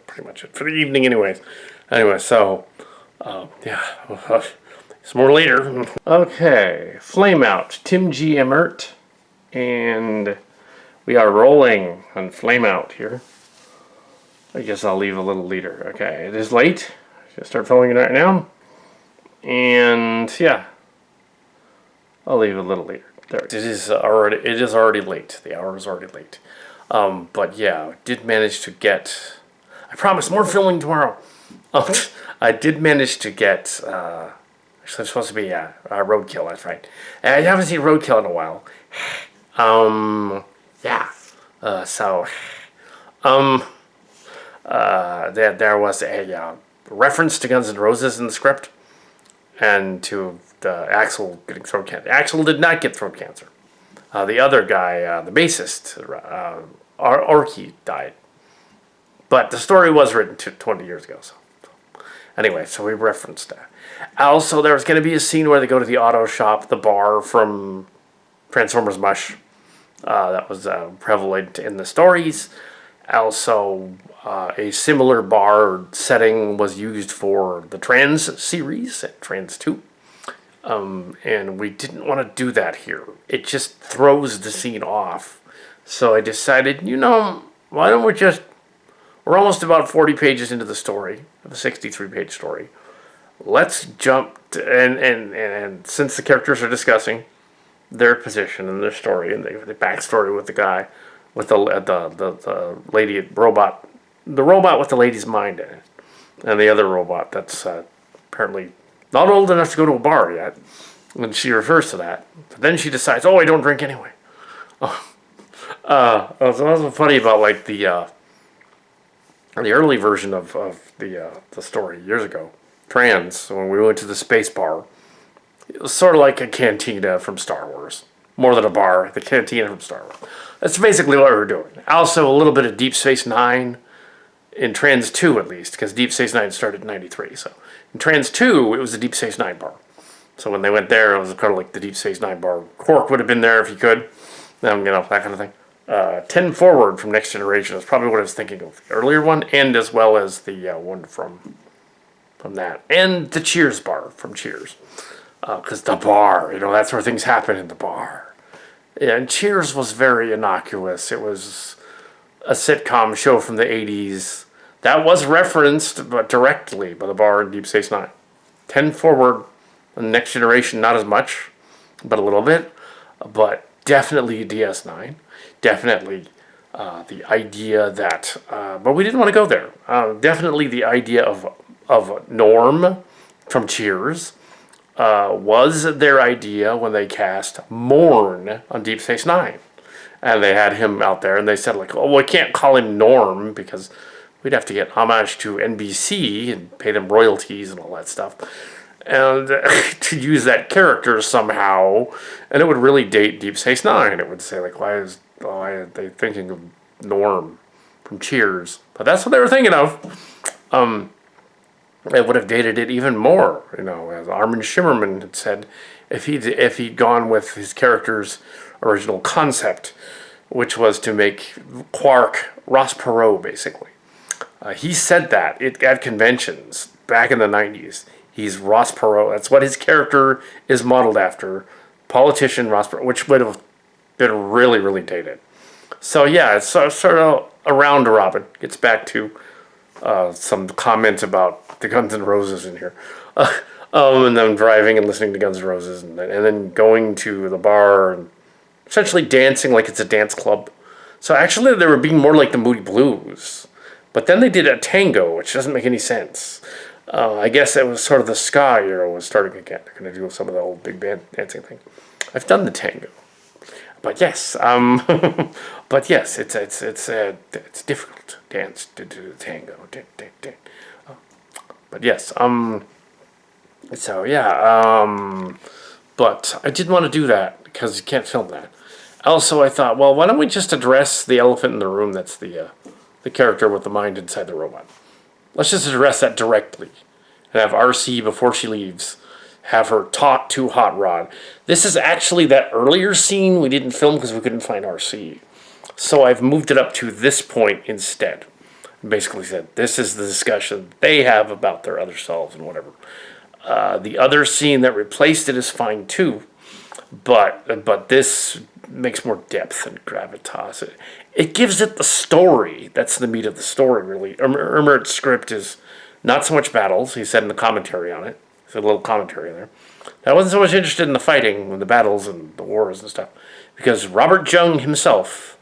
Pretty much it for the evening anyways. Anyway, so, some more later. Okay, Flameout, Tim G. Emmert, and we are rolling on Flameout here. I guess I'll leave a little later. Okay, it is late. Just start filming it right now. And yeah, I'll leave a little later. There it is. It is already late. The hour is already late. But yeah, I did manage to get... I promise, more filming tomorrow. I did manage to get... actually, it's supposed to be Roadkill, that's right. I haven't seen Roadkill in a while. Yeah. There was a reference to Guns N' Roses in the script, and to Axl getting throat cancer. Axl did not get throat cancer. The other guy, the bassist, Orky, died. But the story was written 20 years ago. So anyway, so we referenced that. Also, there was going to be a scene where they go to the auto shop, the bar from Transformers MUSH. That was prevalent in the stories. Also, a similar bar setting was used for the Trans series, Trans 2. And we didn't want to do that here. It just throws the scene off. So I decided, why don't we just... We're almost about 40 pages into the story, of a 63-page story. Let's jump to, and since the characters are discussing their position and their story and the backstory with the guy with the lady robot, the robot with the lady's mind in it. and the other robot that's apparently not old enough to go to a bar yet. And she refers to that. But then she decides, oh, I don't drink anyway. It's also funny about like the early version of the story years ago. Trans, when we went to the space bar, it was sort of like a cantina from Star Wars. More than a bar, the cantina from Star Wars. That's basically what we were doing. Also, a little bit of Deep Space Nine, in Trans 2 at least, because Deep Space Nine started in 93. So in Trans 2, it was the Deep Space Nine bar. So when they went there, it was kind of like the Deep Space Nine bar. Quark would have been there if he could. That kind of thing. 10 Forward from Next Generation is probably what I was thinking of. The earlier one, and as well as the one from that. And the Cheers bar from Cheers. Because the bar, that's where things happen in the bar. Yeah, and Cheers was very innocuous. It was a sitcom show from the 80s that was referenced but directly by the bar in Deep Space Nine. 10 Forward, Next Generation, not as much, but a little bit. But definitely DS9. Definitely the idea that, but we didn't want to go there. Definitely the idea of Norm from Cheers. Was their idea when they cast Morn on Deep Space Nine. And they had him out there, and they said, like, oh, we can't call him Norm because we'd have to get homage to NBC and pay them royalties and all that stuff. And to use that character somehow, and it would really date Deep Space Nine. It would say, like, why are they thinking of Norm from Cheers? But that's what they were thinking of. It would have dated it even more, as Armin Shimmerman had said, if he'd gone with his character's original concept, which was to make Quark Ross Perot, basically. He said that at conventions back in the 90s. He's Ross Perot. That's what his character is modeled after. Politician Ross Perot, which would have been really, really dated. So yeah, it's sort of a round robin. Gets back to some comments about the Guns N' Roses in here. And then driving and listening to Guns N' Roses, and then going to the bar and essentially dancing like it's a dance club. So actually they were being more like the Moody Blues. But then they did a tango, which doesn't make any sense. I guess it was sort of the ska era was starting again. They're going to do some of the old big band dancing thing. I've done the tango. But yes, it's difficult to dance to do the tango. But yes, but I didn't want to do that because you can't film that. Also, I thought, well, why don't we just address the elephant in the room? That's the character with the mind inside the robot. Let's just address that directly, and have RC before she leaves, have her talk to Hot Rod. This is actually that earlier scene we didn't film because we couldn't find RC. So I've moved it up to this point instead. Basically said, this is the discussion they have about their other selves and whatever. The other scene that replaced it is fine too, but this makes more depth and gravitas. It gives it the story. That's the meat of the story, really. Ermert's script is not so much battles. He said in the commentary on it. There's a little commentary there. I wasn't so much interested in the fighting and the battles and the wars and stuff, because Robert Jung himself,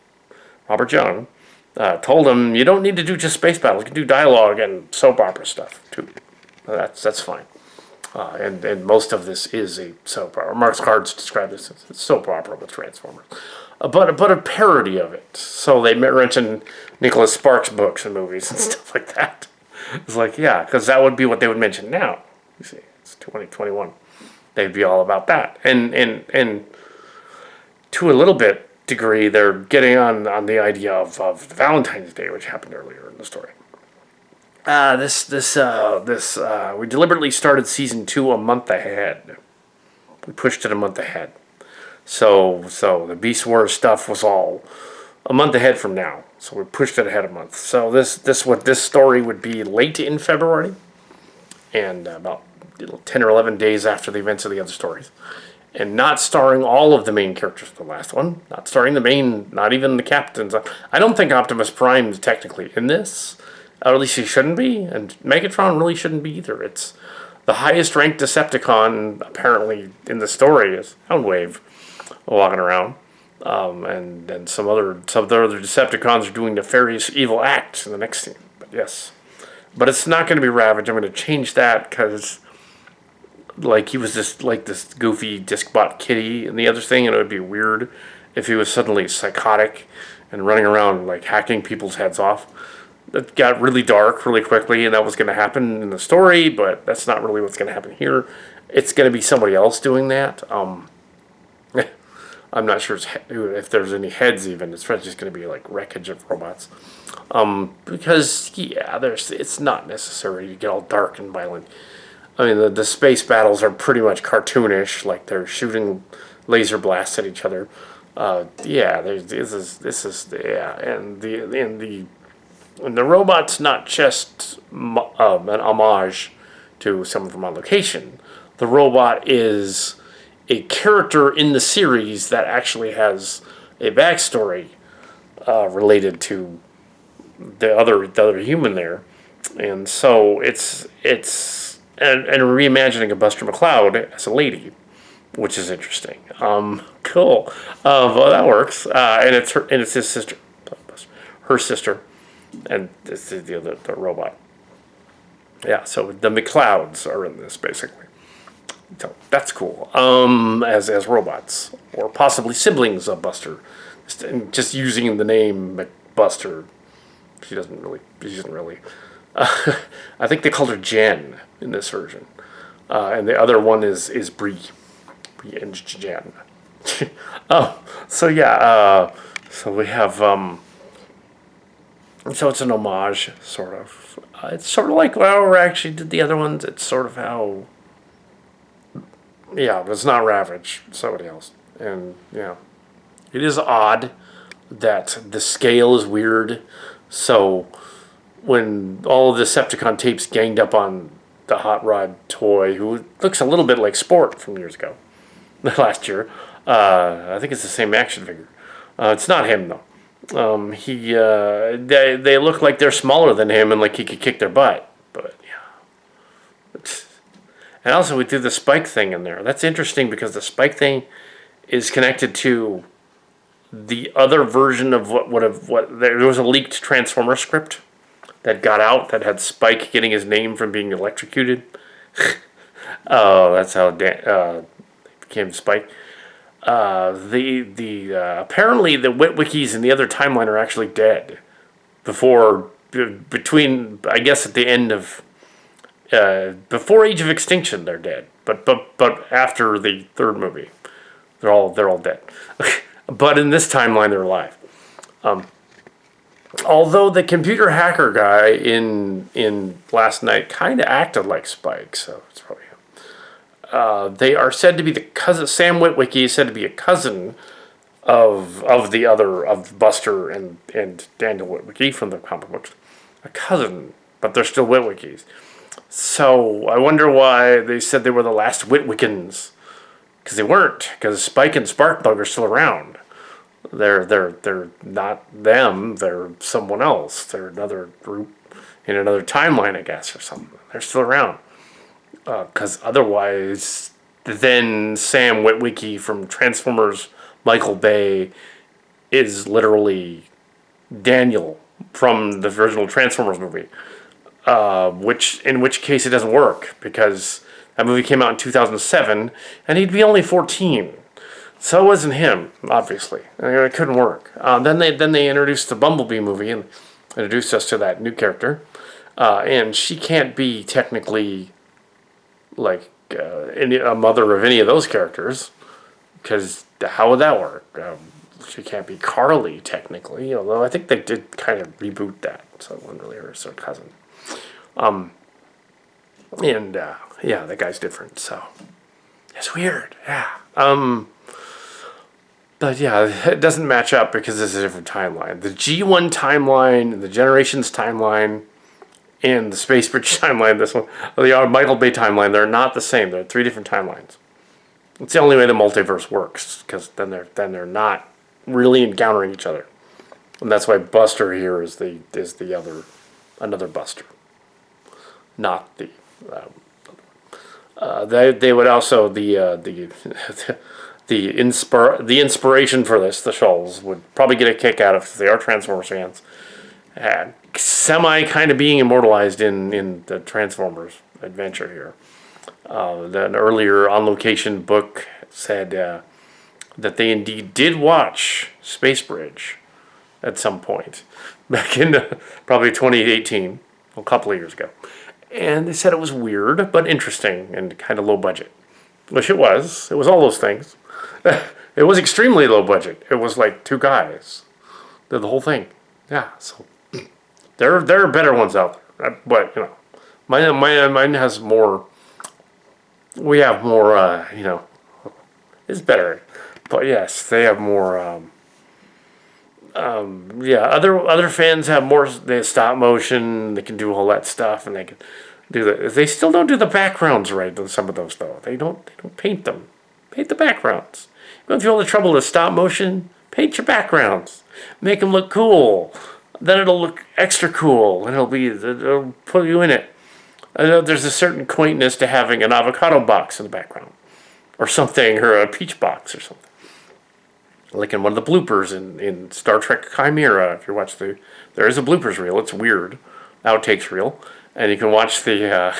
told him, you don't need to do just space battles. You can do dialogue and soap opera stuff, too. That's fine. And most of this is a soap opera. Mark's cards describe this as a soap opera with Transformers. But a parody of it. So they mention Nicholas Sparks books and movies and stuff like that. It's like, yeah, because that would be what they would mention now. You see, it's 2021. They'd be all about that. And to a little bit degree, they're getting on the idea of Valentine's Day, which happened earlier in the story. We deliberately started season 2 a month ahead. We pushed it a month ahead. So the Beast Wars stuff was all a month ahead from now. So we pushed it ahead a month. So this story would be late in February, and about 10 or 11 days after the events of the other stories. And not starring all of the main characters of the last one. Not starring not even the captains. I don't think Optimus Prime is technically in this. Or at least he shouldn't be. And Megatron really shouldn't be either. It's the highest ranked Decepticon, apparently, in the story is Soundwave walking around. And then some other Decepticons are doing nefarious evil acts in the next scene. But yes. But it's not going to be Ravage. I'm going to change that because, like, he was just like this goofy Discbot kitty and the other thing, and it would be weird if he was suddenly psychotic and running around, like, hacking people's heads off. That got really dark really quickly, and that was going to happen in the story, but that's not really what's going to happen here. It's going to be somebody else doing that. I'm not sure if there's any heads even. It's probably just going to be like wreckage of robots. Because, yeah, it's not necessary to get all dark and violent. I mean, the space battles are pretty much cartoonish, like they're shooting laser blasts at each other. Yeah, this is yeah, and the robot's not just an homage to someone from On Location. The robot is a character in the series that actually has a backstory related to the other human there, and so it's and reimagining a Buster Mccloud as a lady, which is interesting. Cool. Well, that works. And it's his sister, her sister, and it's the robot. Yeah. So the Mcclouds are in this basically. So that's cool. As robots or possibly siblings of Buster, just using the name Buster. She doesn't really. I think they called her Jen in this version, and the other one is Bree and Jen. Oh, so yeah. So we have. So it's an homage, sort of. It's sort of like how we actually did the other ones. It's sort of how. Yeah, but it's not Ravage. It's somebody else, and yeah, it is odd that the scale is weird. So when all of the Decepticon tapes ganged up on the Hot Rod toy, who looks a little bit like Sport from years ago, last year, I think it's the same action figure. It's not him though. They look like they're smaller than him and like he could kick their butt. But yeah, and also we threw the Spike thing in there. That's interesting because the Spike thing is connected to the other version of what there was a leaked Transformer script that got out that had Spike getting his name from being electrocuted. Oh, that's how it became Spike. Apparently the Whitwickys and the other timeline are actually dead between I guess at the end of before Age of Extinction they're dead, but after the third movie they're all dead. But in this timeline, they're alive. Although the computer hacker guy in Last Night kind of acted like Spike, so it's probably him. They are said to be the cousin. Sam Witwicky is said to be a cousin of Buster and Daniel Witwicky from the comic books. A cousin, but they're still Witwickys. So I wonder why they said they were the last Whitwickens. Because they weren't. Because Spike and Sparkbug are still around. They're not them. They're someone else. They're another group in another timeline, I guess, or something. They're still around. Because otherwise, then Sam Witwicky from Transformers, Michael Bay, is literally Daniel from the original Transformers movie. In which case it doesn't work because that movie came out in 2007 and he'd be only 14. So it wasn't him, obviously. It couldn't work. Then they introduced the Bumblebee movie and introduced us to that new character. And she can't be technically like a mother of any of those characters because how would that work? She can't be Carly technically, although I think they did kind of reboot that, so it wasn't really her cousin. Yeah, that guy's different, so it's weird. Yeah. But yeah, it doesn't match up because it's a different timeline. The G1 timeline, the Generations timeline, and the Space Bridge timeline, this one, the Michael Bay timeline, they're not the same. They're three different timelines. It's the only way the multiverse works, because then they're not really encountering each other. And that's why Buster here is another Buster. Not the they would also the inspiration for this, the Shulls, would probably get a kick out of, if they are Transformers fans, semi kind of being immortalized in the Transformers adventure here. An earlier On Location book said that they indeed did watch Space Bridge at some point back in probably 2018, a couple of years ago. And they said it was weird, but interesting and kind of low budget. Which it was. It was all those things. It was extremely low budget. It was like 2 guys did the whole thing. Yeah, so there are better ones out there. But, you know, mine has more. We have more, you know, it's better. But yes, they have more. Yeah, other fans have more. They have stop motion. They can do all that stuff, and they can do that. They still don't do the backgrounds right on some of those though. They don't paint them. Paint the backgrounds. You don't feel the trouble with stop motion. Paint your backgrounds. Make them look cool. Then it'll look extra cool, and it'll put you in it. I know there's a certain quaintness to having an avocado box in the background, or something, or a peach box or something. Like in one of the bloopers in Star Trek Chimera, if you watch there is a bloopers reel. It's weird, outtakes reel, and you can watch the.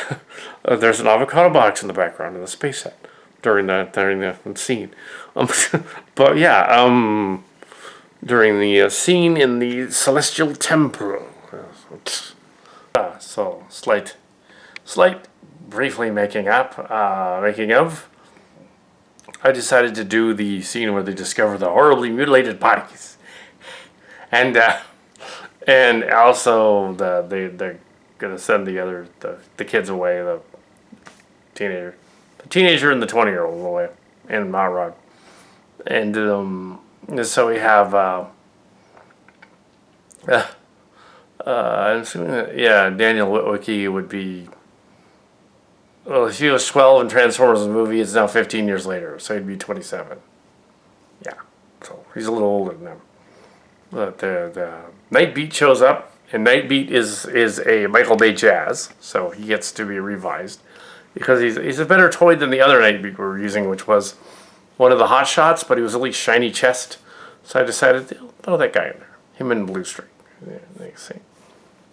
There's an avocado box in the background in the space set during the scene, but yeah, during the scene in the Celestial Temple. So slight, briefly making of. I decided to do the scene where they discover the horribly mutilated bodies, and also they're gonna send the kids away, the teenager and the 20-year-old away, and Marrod, and so we have I'm assuming that, Daniel Whitwicky would be. Well, if he was 12 in Transformers the movie, it's now 15 years later, so he'd be 27. Yeah, so he's a little older than them. But the Nightbeat shows up, and Nightbeat is a Michael Bay Jazz, so he gets to be revised. Because he's a better toy than the other Nightbeat we were using, which was one of the hot shots, but he was at least shiny chest. So I decided to throw that guy in there. Him and Blue Streak. Yeah,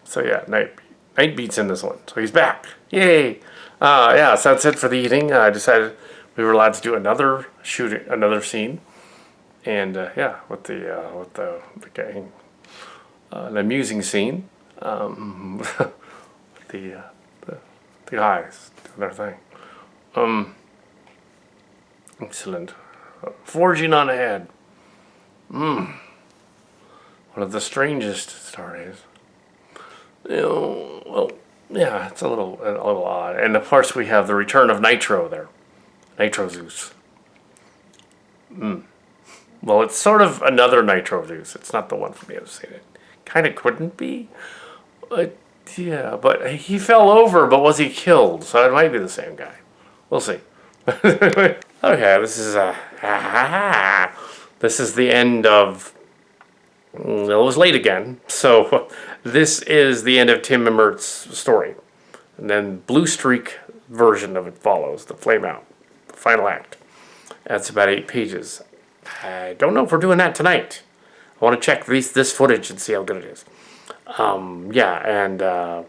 so yeah, Nightbeat's in this one, so he's back. Yay! Yeah, so that's it for the eating. I decided we were allowed to do another scene, and with the gang, an amusing scene. The guys doing their thing. Excellent. Forging on ahead. One of the strangest stories. Yeah, it's a little odd. And of course we have the return of Nitro there. Nitro Zeus. Well, it's sort of another Nitro Zeus. It's not the one from the other side. It kind of couldn't be. But he fell over, but was he killed? So it might be the same guy. We'll see. Okay, this is the end of. It was late again, so this is the end of Tim Emmert's story. And then Blue Streak version of it follows, the Flame Out, the final act. That's about 8 pages. I don't know if we're doing that tonight. I want to check this footage and see how good it is. It kind of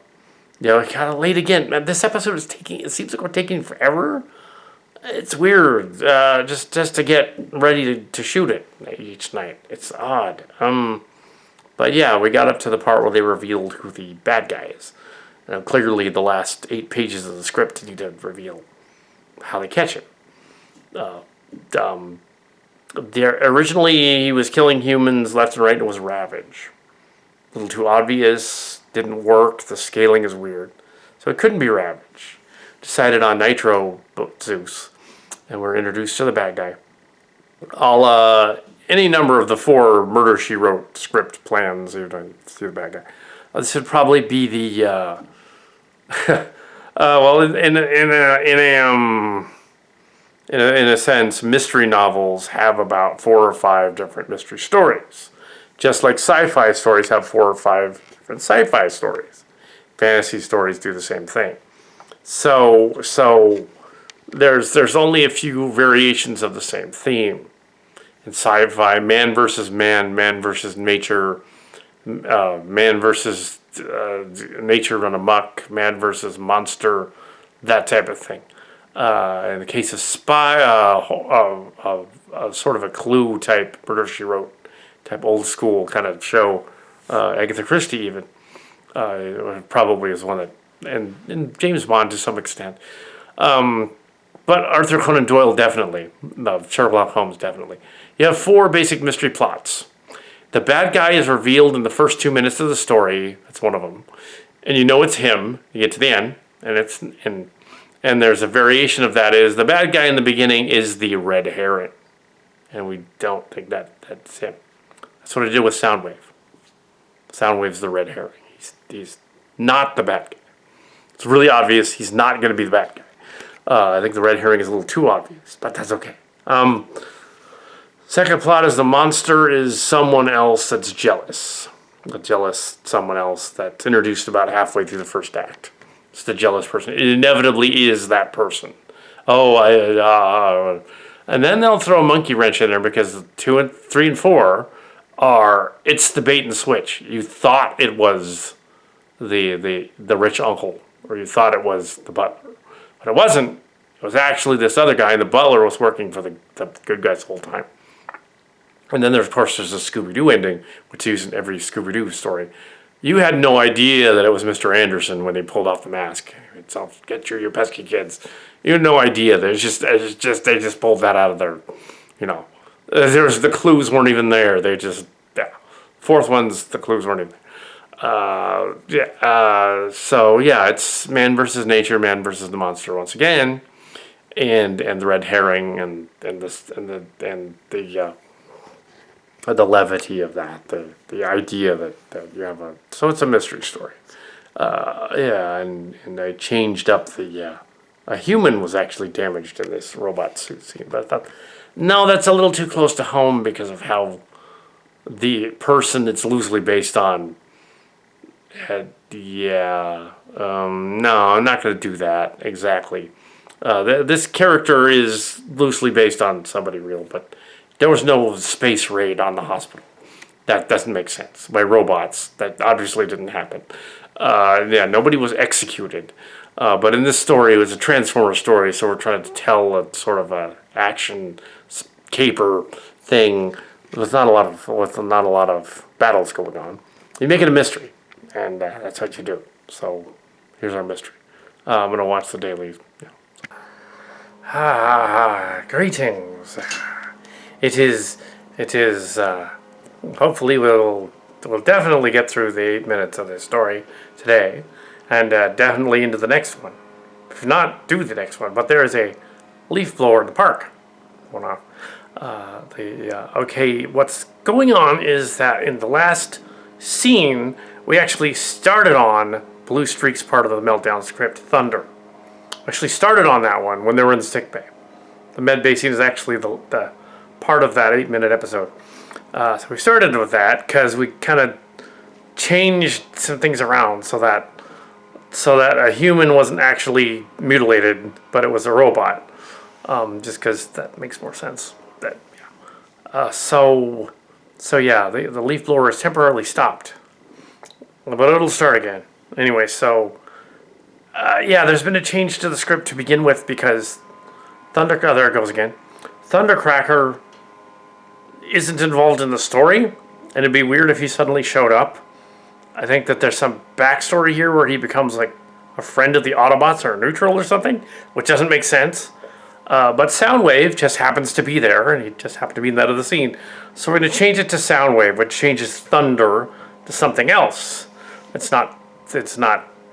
late again. This episode it seems like we're taking forever. It's weird, just to get ready to shoot it each night. It's odd. But yeah, we got up to the part where they revealed who the bad guy is. Clearly, the last 8 pages of the script need to reveal how they catch it. Originally, he was killing humans left and right, and it was Ravage. A little too obvious, didn't work, the scaling is weird. So it couldn't be Ravage. Decided on Nitro Zeus, and we're introduced to the bad guy. Any number of the 4 Murder She Wrote script plans you've done to see the bad guy. This would probably be the in a sense, mystery novels have about 4 or 5 different mystery stories, just like sci-fi stories have 4 or 5 different sci-fi stories. Fantasy stories do the same thing. So there's only a few variations of the same theme. In sci-fi, man versus man, man versus nature, man versus nature run amok, man versus monster, that type of thing. In the case of Spy, sort of a Clue type Murder, She Wrote type old school kind of show, Agatha Christie even probably is one that, and James Bond to some extent. But Arthur Conan Doyle definitely, Sherlock Holmes definitely. You have 4 basic mystery plots. The bad guy is revealed in the first 2 minutes of the story. That's one of them, and you know it's him. You get to the end, and there's a variation of that. Is the bad guy in the beginning is the red herring, and we don't think that's him. That's what I did with Soundwave. Soundwave's the red herring. He's not the bad guy. It's really obvious he's not going to be the bad guy. I think the red herring is a little too obvious, but that's okay. Second plot is the monster is someone else that's jealous. A jealous someone else that's introduced about halfway through the first act. It's the jealous person. It inevitably is that person. And then they'll throw a monkey wrench in there because 2 and 3 and 4 are, it's the bait and switch. You thought it was the rich uncle, or you thought it was the butler. But it wasn't. It was actually this other guy, and the butler was working for the good guys the whole time. And then, of course, there's a Scooby-Doo ending, which is in every Scooby-Doo story. You had no idea that it was Mr. Anderson when they pulled off the mask. It's all, get you pesky kids. You had no idea. They just pulled that out of their, the clues weren't even there. They just, yeah. Fourth one's, the clues weren't even there. It's man versus nature, man versus the monster once again, and the red herring and the levity of that, the idea that you have so it's a mystery story. And I changed up a human was actually damaged in this robot suit scene, but I thought, no, that's a little too close to home because of how the person it's loosely based on. No, I'm not going to do that exactly. This character is loosely based on somebody real, but there was no space raid on the hospital. That doesn't make sense. By robots, that obviously didn't happen. Nobody was executed. But in this story, it was a Transformer story, so we're trying to tell a sort of a action caper thing with not a lot of battles going on. You make it a mystery. And that's what you do. So here's our mystery. I'm going to watch the daily. Greetings. It is. Hopefully we'll definitely get through the 8 minutes of this story today, and definitely into the next one. If not, do the next one. But there is a leaf blower in the park. What's going on is that in the last scene, we actually started on Blue Streak's part of the Meltdown script, Thunder. We actually started on that one when they were in the sick bay. The med bay scene is actually the part of that 8-minute episode. So we started with that because we kind of changed some things around so that a human wasn't actually mutilated, but it was a robot. Just because that makes more sense. The leaf blower is temporarily stopped. But it'll start again. Anyway, there's been a change to the script to begin with because there it goes again. Thundercracker isn't involved in the story, and it'd be weird if he suddenly showed up. I think that there's some backstory here where he becomes like a friend of the Autobots or neutral or something, which doesn't make sense. But Soundwave just happens to be there, and he just happened to be in that other scene. So we're going to change it to Soundwave, which changes Thunder to something else. It's not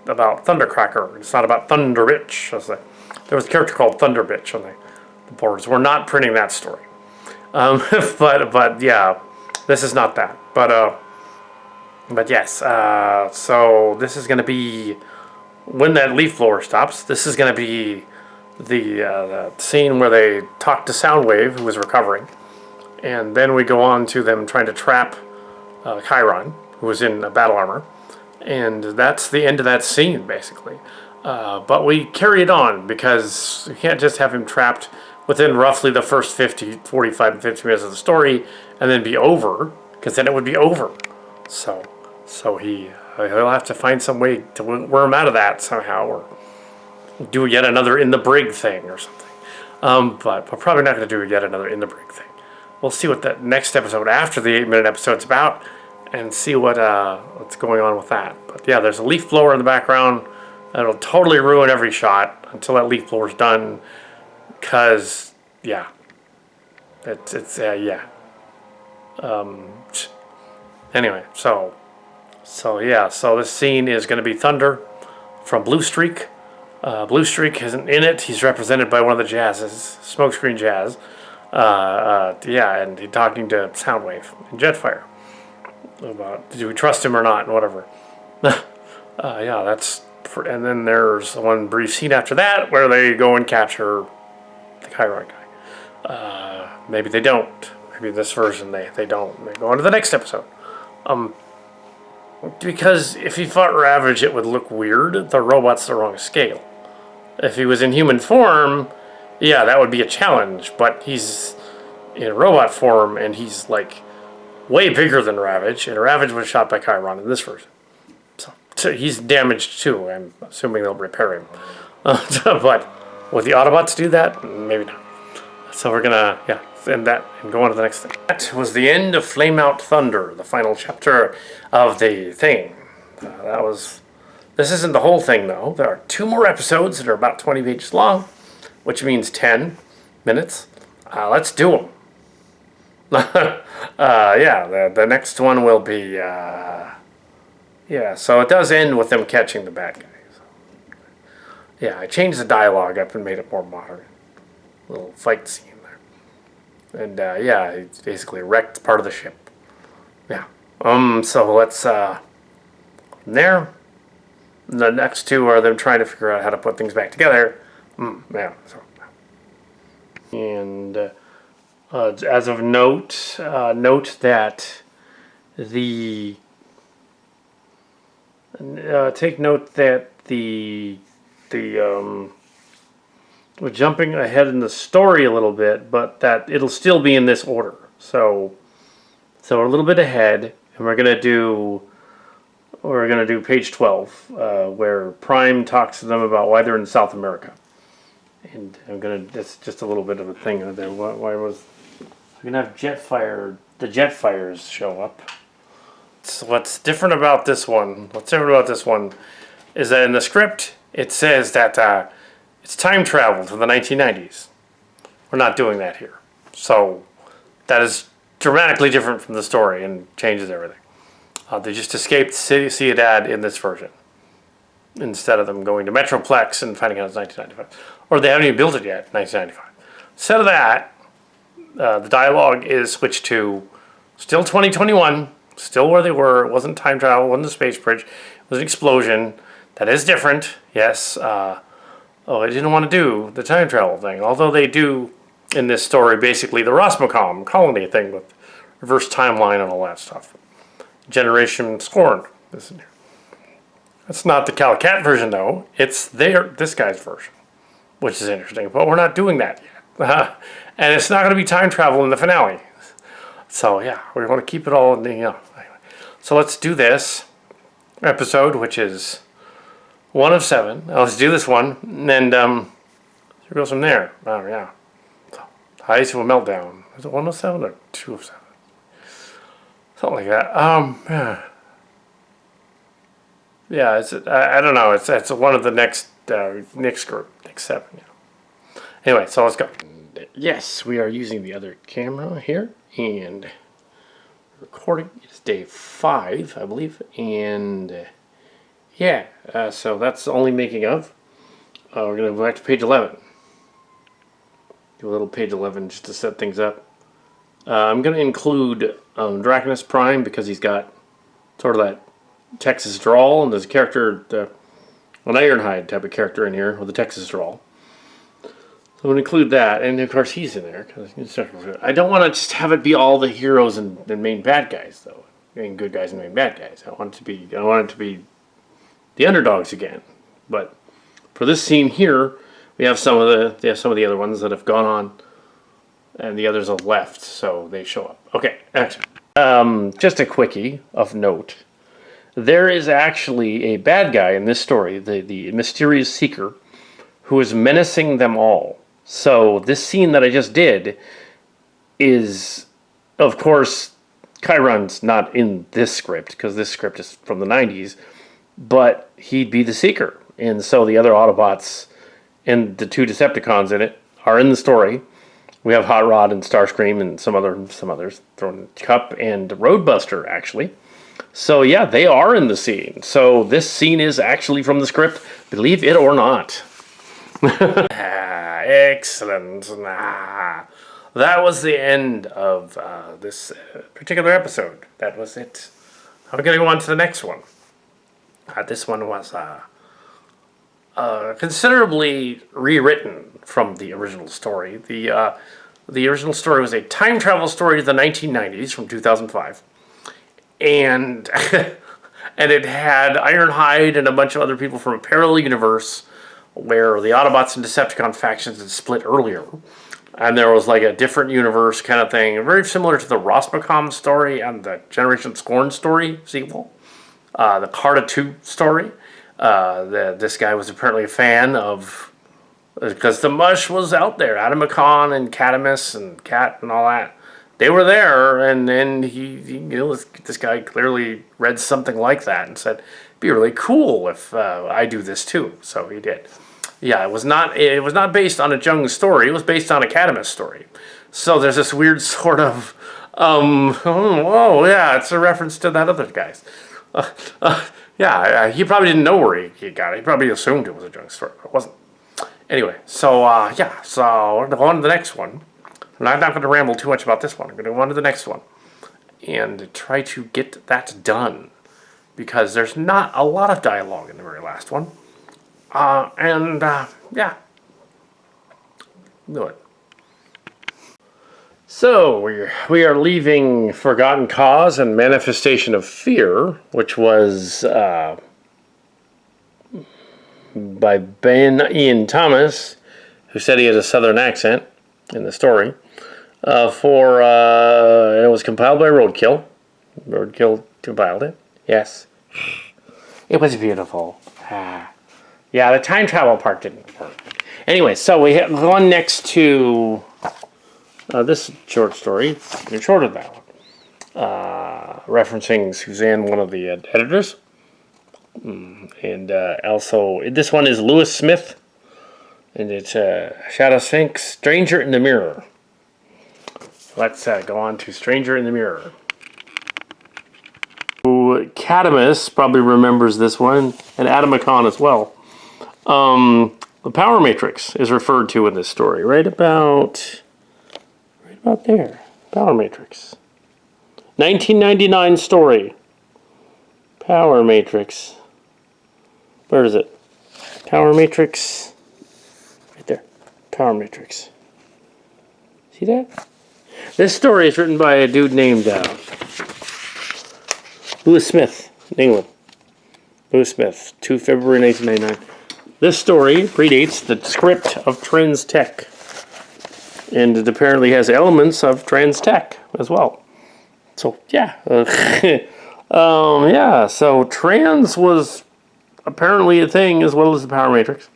about Thundercracker. It's not about Thunder Bitch. There was a character called Thunder Bitch on the boards. We're not printing that story. But yeah, this is not that. But yes. So this is going to be when that leaf blower stops. This is going to be the scene where they talk to Soundwave, who was recovering, and then we go on to them trying to trap Chiron, who was in battle armor. And that's the end of that scene, basically. But we carry it on because you can't just have him trapped within roughly the first 45 and 50 minutes of the story and then be over, because then it would be over. So So he'll have to find some way to worm out of that somehow, or do yet another in the brig thing or something. But we're probably not going to do yet another in the brig thing. We'll see what that next episode after the 8-minute episode's about, and see what's going on with that. But yeah, there's a leaf blower in the background. That'll totally ruin every shot until that leaf blower's done. Cause yeah, it's yeah. Anyway, so yeah, so this scene is going to be Thunder from Blue Streak. Blue Streak isn't in it. He's represented by one of the Jazzes, Smokescreen Jazz. Yeah, and he's talking to Soundwave and Jetfire about do we trust him or not and whatever. Yeah, and then there's one brief scene after that where they go and capture the Chiron guy. Maybe they don't. Maybe this version they don't. They go on to the next episode. Because if he fought Ravage, it would look weird. The robot's the wrong scale. If he was in human form, yeah, that would be a challenge. But he's in robot form, and he's like way bigger than Ravage. And Ravage was shot by Chiron in this version. So he's damaged too. I'm assuming they'll repair him. But would the Autobots do that? Maybe not. So we're gonna end that and go on to the next thing. That was the end of Flame Out Thunder, the final chapter of the thing. This isn't the whole thing though. There are 2 more episodes that are about 20 pages long, which means 10 minutes. Let's do them. Yeah, the next one will be, yeah, so it does end with them catching the bad guys. Yeah, I changed the dialogue up and made it more modern. Little fight scene there. And, yeah, he basically wrecked part of the ship. Yeah. So let's, there. The next 2 are them trying to figure out how to put things back together. Yeah. So. And, as of note, note that take note that we're jumping ahead in the story a little bit, but that it'll still be in this order. So we're a little bit ahead, and we're gonna do page 12, where Prime talks to them about why they're in South America. And that's just a little bit of a thing there. We're gonna have the Jetfires show up. So what's different about this one? Is that in the script it says that it's time travel to the 1990s. We're not doing that here. So that is dramatically different from the story and changes everything. They just escaped Ciudad in this version, instead of them going to Metroplex and finding out it's 1995. Or they haven't even built it yet, 1995. Instead of that, the dialogue is switched to still 2021, still where they were. It wasn't time travel, it wasn't a space bridge, it was an explosion. That is different, yes. I didn't want to do the time travel thing, although they do in this story basically the Rosmocom colony thing with reverse timeline and all that stuff. Generation Scorn is in here. That's not the Calicat version though. It's this guy's version, which is interesting. But we're not doing that yet, and it's not going to be time travel in the finale. So yeah, we want to keep it all in the anyway. So let's do this episode, which is 1 of 7. Let's do this one, and it goes from there. Oh yeah. So, Highs to a Meltdown. Is it 1 of 7 or 2 of 7? Something like that. Yeah, I don't know. It's one of the next group, next 7. Yeah. Anyway, so let's go. Yes, we are using the other camera here, and recording. It's day 5, I believe, and yeah. So that's the only making of. We're gonna go back to page 11. Do a little page 11 just to set things up. I'm gonna include Draconus Prime because he's got sort of that Texas drawl, and there's a character, an Ironhide type of character in here with a Texas drawl. So I'm going to include that, and of course he's in there. I don't want to just have it be all the heroes and main bad guys, though. I mean, good guys and main bad guys. I want it to be the underdogs again. But for this scene here, we have some of the other ones that have gone on, and the others have left, so they show up. Okay, action. Just a quickie of note. there is actually a bad guy in this story, the mysterious seeker, who is menacing them all. So this scene that I just did is, of course, Chiron's not in this script, because this script is from the 90s, but he'd be the seeker. And so the other Autobots and the 2 Decepticons in it are in the story. We have Hot Rod and Starscream and some others thrown in the cup, and Roadbuster, actually. So yeah, they are in the scene. So this scene is actually from the script, believe it or not. Excellent. That was the end of this particular episode. That was it. I'm going to go on to the next one. This one was considerably rewritten from the original story. The original story was a time travel story to the 1990s from 2005. And and it had Ironhide and a bunch of other people from a parallel universe where the Autobots and Decepticon factions had split earlier. And there was like a different universe kind of thing, very similar to the Rosmacom story and the Generation Scorn story sequel. The Carta 2 story. This guy was apparently a fan of, because the MUSH was out there. Adamicon and Catamus and Cat and all that. They were there, and then this guy clearly read something like that and said, it'd be really cool if I do this too. So he did. Yeah, it was not based on a Jung story. It was based on a Catamus story. So there's this weird sort of, it's a reference to that other guy's. He probably didn't know where he got it. He probably assumed it was a Jung story, but it wasn't. Anyway, so we're going to go on to the next one. And I'm not going to ramble too much about this one. I'm going to go on to the next one and try to get that done, because there's not a lot of dialogue in the very last one. Do it. So we are leaving Forgotten Cause and Manifestation of Fear, which was by Ben Ian Thomas, who said he had a southern accent in the story. And it was compiled by Roadkill. Roadkill compiled it. Yes. It was beautiful. Yeah, the time travel part didn't work. Anyway, so we have one next to this short story. It's shorter than that one. Referencing Suzanne, one of the editors. And also, this one is Lewis Smith. And it's Shadow Sphinx, Stranger in the Mirror. Let's go on to Stranger in the Mirror. Catamus probably remembers this one, and Adamicon as well. The Power Matrix is referred to in this story, right about there. Power Matrix. 1999 story. Power Matrix. Where is it? Power Matrix. Right there. Power Matrix. See that? This story is written by a dude named Lewis Smith, in England. Lewis Smith, 2 February 1999. This story predates the script of Trans Tech. And it apparently has elements of Trans Tech as well. So, yeah. So Trans was apparently a thing as well as the Power Matrix.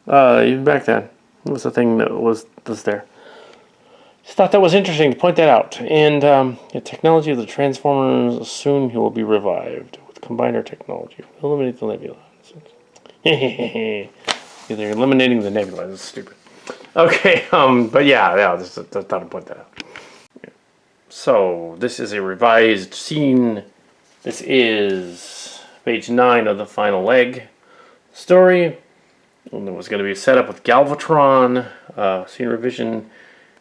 Even back then. It was a thing that was there. Just thought that was interesting to point that out. And the technology of the Transformers, soon he will be revived with combiner technology. Eliminate the nebula. They're eliminating the nebula. That's stupid. Okay, but just thought I'd point that out. Yeah. So, this is a revised scene. This is page 9 of the final leg story. And it was going to be set up with Galvatron. Scene revision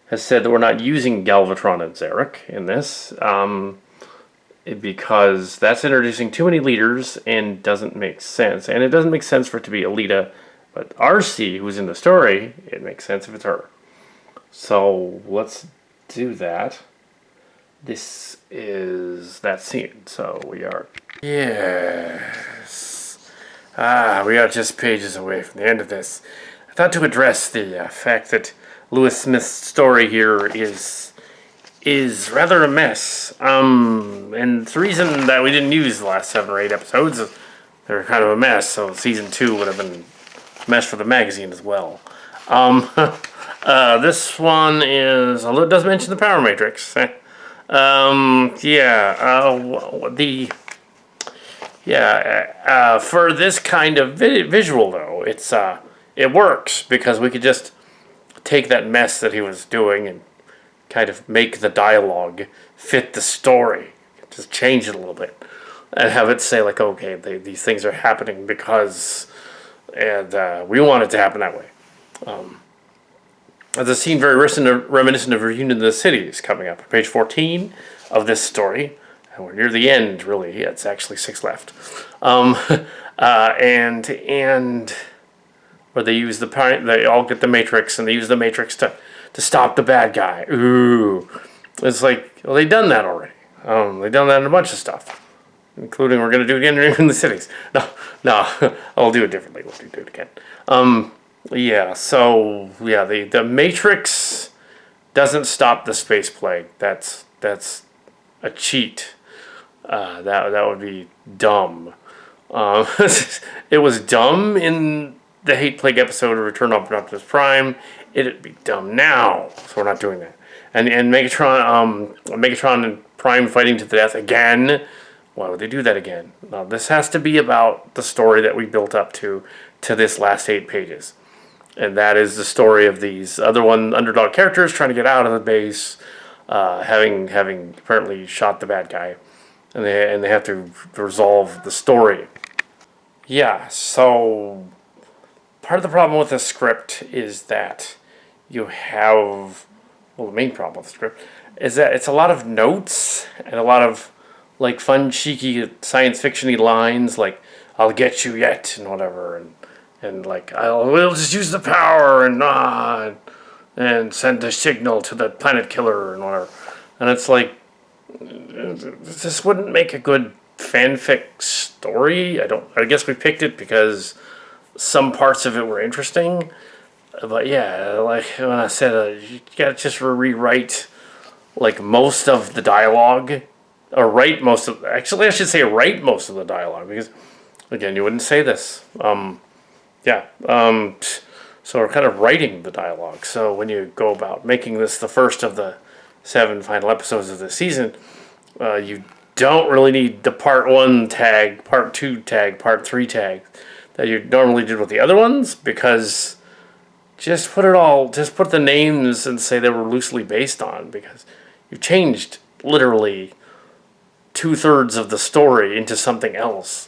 has said that we're not using Galvatron and Zarek in this. Because that's introducing too many leaders and doesn't make sense. And it doesn't make sense for it to be Alita, but RC, who's in the story, it makes sense if it's her. So let's do that. This is that scene. So we are... Yes. We are just pages away from the end of this. I thought to address the fact that Lewis Smith's story here is is rather a mess. And the reason that we didn't use the last 7 or 8 episodes is they're kind of a mess. So season 2 would have been a mess for the magazine as well. This one is, although it does mention the Power Matrix. For this kind of visual though, it works because we could just take that mess that he was doing and kind of make the dialogue fit the story. Just change it a little bit and have it say like, okay, these things are happening because, and we want it to happen that way. There's a scene very reminiscent of Reunion of the Cities coming up. Page 14 of this story. And we're near the end, really. Yeah, it's actually 6 left. And where they use they all get the Matrix, and they use the Matrix to stop the bad guy. Ooh. It's like, well, they've done that already. They've done that in a bunch of stuff. Including, we're going to do it again in the cities. No, I'll do it differently. We'll do it again. The Matrix doesn't stop the space plague. That's a cheat. That would be dumb. It was dumb in the Hate Plague episode of Return of Optimus Prime. It'd be dumb now, so we're not doing that. And Megatron and Prime fighting to the death again. Why would they do that again? No, this has to be about the story that we built up to this last 8 pages. And that is the story of these underdog characters trying to get out of the base, having apparently shot the bad guy, and they have to resolve the story. Yeah, so part of the problem with the script is that you have, well, the main problem with the script is that it's a lot of notes and a lot of like fun, cheeky, science fiction-y lines like "I'll get you yet" and whatever, and like we'll just use the power and send a signal to the planet killer and whatever. And it's like, this wouldn't make a good fanfic story. I guess we picked it because some parts of it were interesting. But yeah, like when I said, you gotta just rewrite like most of the dialogue. Or write most of the dialogue, because again, you wouldn't say this. So we're kind of writing the dialogue. So when you go about making this the first of the 7 final episodes of the season, you don't really need the part 1 tag, part 2 tag, part 3 tag that you normally did with the other ones, because just put the names and say they were loosely based on, because you've changed literally 2/3 of the story into something else.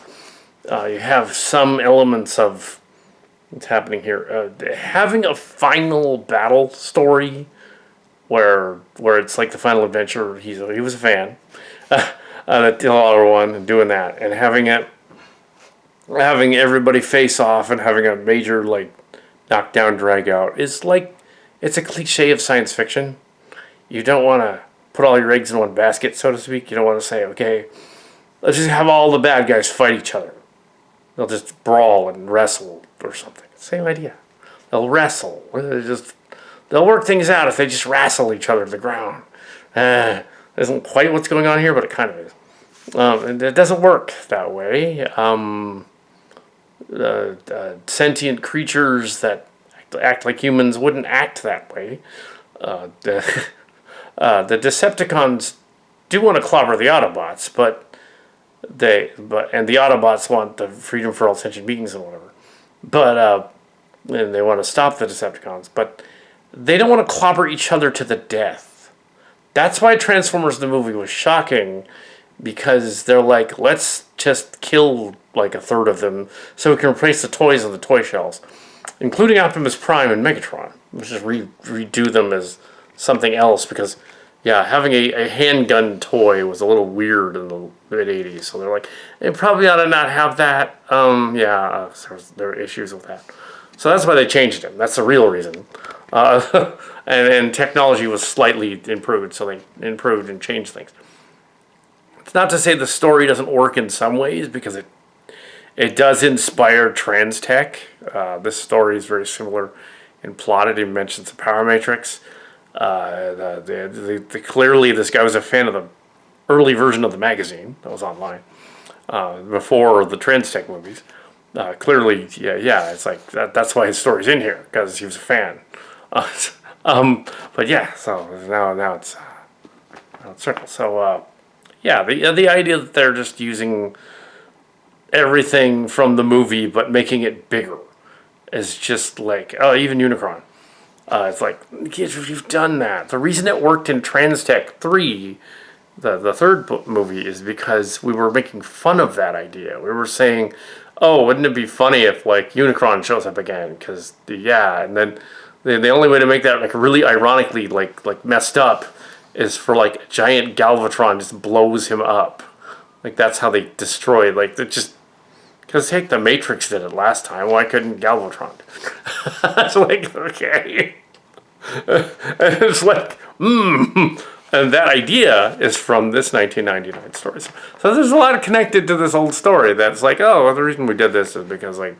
You have some elements of what's happening here. Having a final battle story where it's like the final adventure. He was a fan. That other one and doing that, and having everybody face off and having a major like knockdown drag out is like, it's a cliche of science fiction. You don't want to put all your eggs in one basket, so to speak. You don't want to say, okay, let's just have all the bad guys fight each other. They'll just brawl and wrestle or something. Same idea. They'll wrestle. They'll work things out if they just wrestle each other to the ground. Isn't quite what's going on here, but it kind of is. And it doesn't work that way. Sentient creatures that act like humans wouldn't act that way. The Decepticons do want to clobber the Autobots, and the Autobots want the freedom for all sentient beings and whatever. And they want to stop the Decepticons, but they don't want to clobber each other to the death. That's why Transformers the movie was shocking, because they're like, let's just kill like 1/3 of them so we can replace the toys on the toy shelves, including Optimus Prime and Megatron. Let's just redo them as something else, because having a handgun toy was a little weird in the mid-'80s, so they're like, they probably ought to not have that. There are issues with that, so that's why they changed him. That's the real reason. And technology was slightly improved, so they improved and changed things. It's not to say the story doesn't work in some ways, because it does inspire trans tech. This story is very similar in plot. It even mentions the Power Matrix. Clearly, this guy was a fan of the early version of the magazine that was online before the Transtech movies. Clearly, yeah, it's like that's why his story's in here, because he was a fan. But yeah, so now it's circle. So yeah, the idea that they're just using everything from the movie but making it bigger is just like, oh, even Unicron. It's like, kids, you've done that. The reason it worked in Transtech 3, the third movie, is because we were making fun of that idea. We were saying, oh, wouldn't it be funny if, like, Unicron shows up again? Because, yeah, and then the only way to make that, like, really ironically, like messed up is for, like, a giant Galvatron just blows him up. Like, that's how they destroy, like, it just... Because, heck, the Matrix did it last time. Why couldn't Galvatron? It's like, okay. It's like, And that idea is from this 1999 story. So there's a lot connected to this old story that's like, oh, well, the reason we did this is because, like,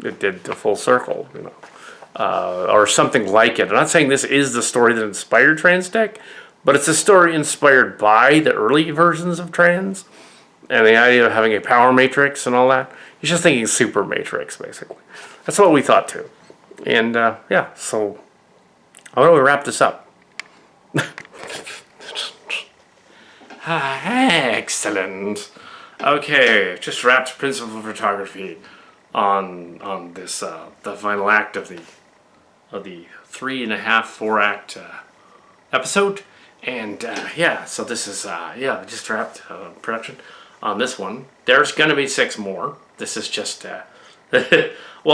it did the full circle, you know. Or something like it. I'm not saying this is the story that inspired Transtech, but it's a story inspired by the early versions of Trans. And the idea of having a power matrix and all that. He's just thinking super matrix, basically. That's what we thought, too. And, yeah, so how do we wrap this up? Excellent. Okay, just wrapped principal photography on this the final act of the 3.5, 4-act episode. And, yeah, so this is, just wrapped production on this one. There's going to be 6 more. This is just, well,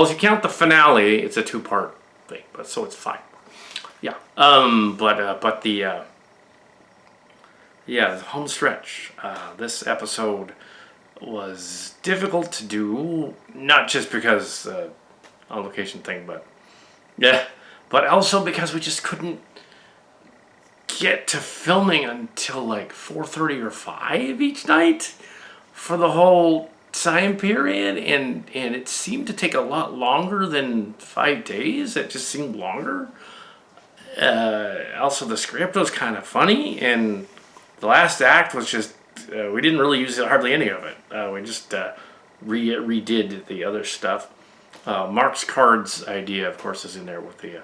if you count the finale, it's a 2-part thing, but so it's 5. Yeah. But the home stretch. This episode was difficult to do, not just because on location thing, but also because we just couldn't get to filming until like 4:30 or 5 each night for the whole time period, and it seemed to take a lot longer than 5 days. It just seemed longer. Also, the script was kind of funny, and the last act was just we didn't really use hardly any of it. We just redid the other stuff. Mark's cards idea, of course, is in there with the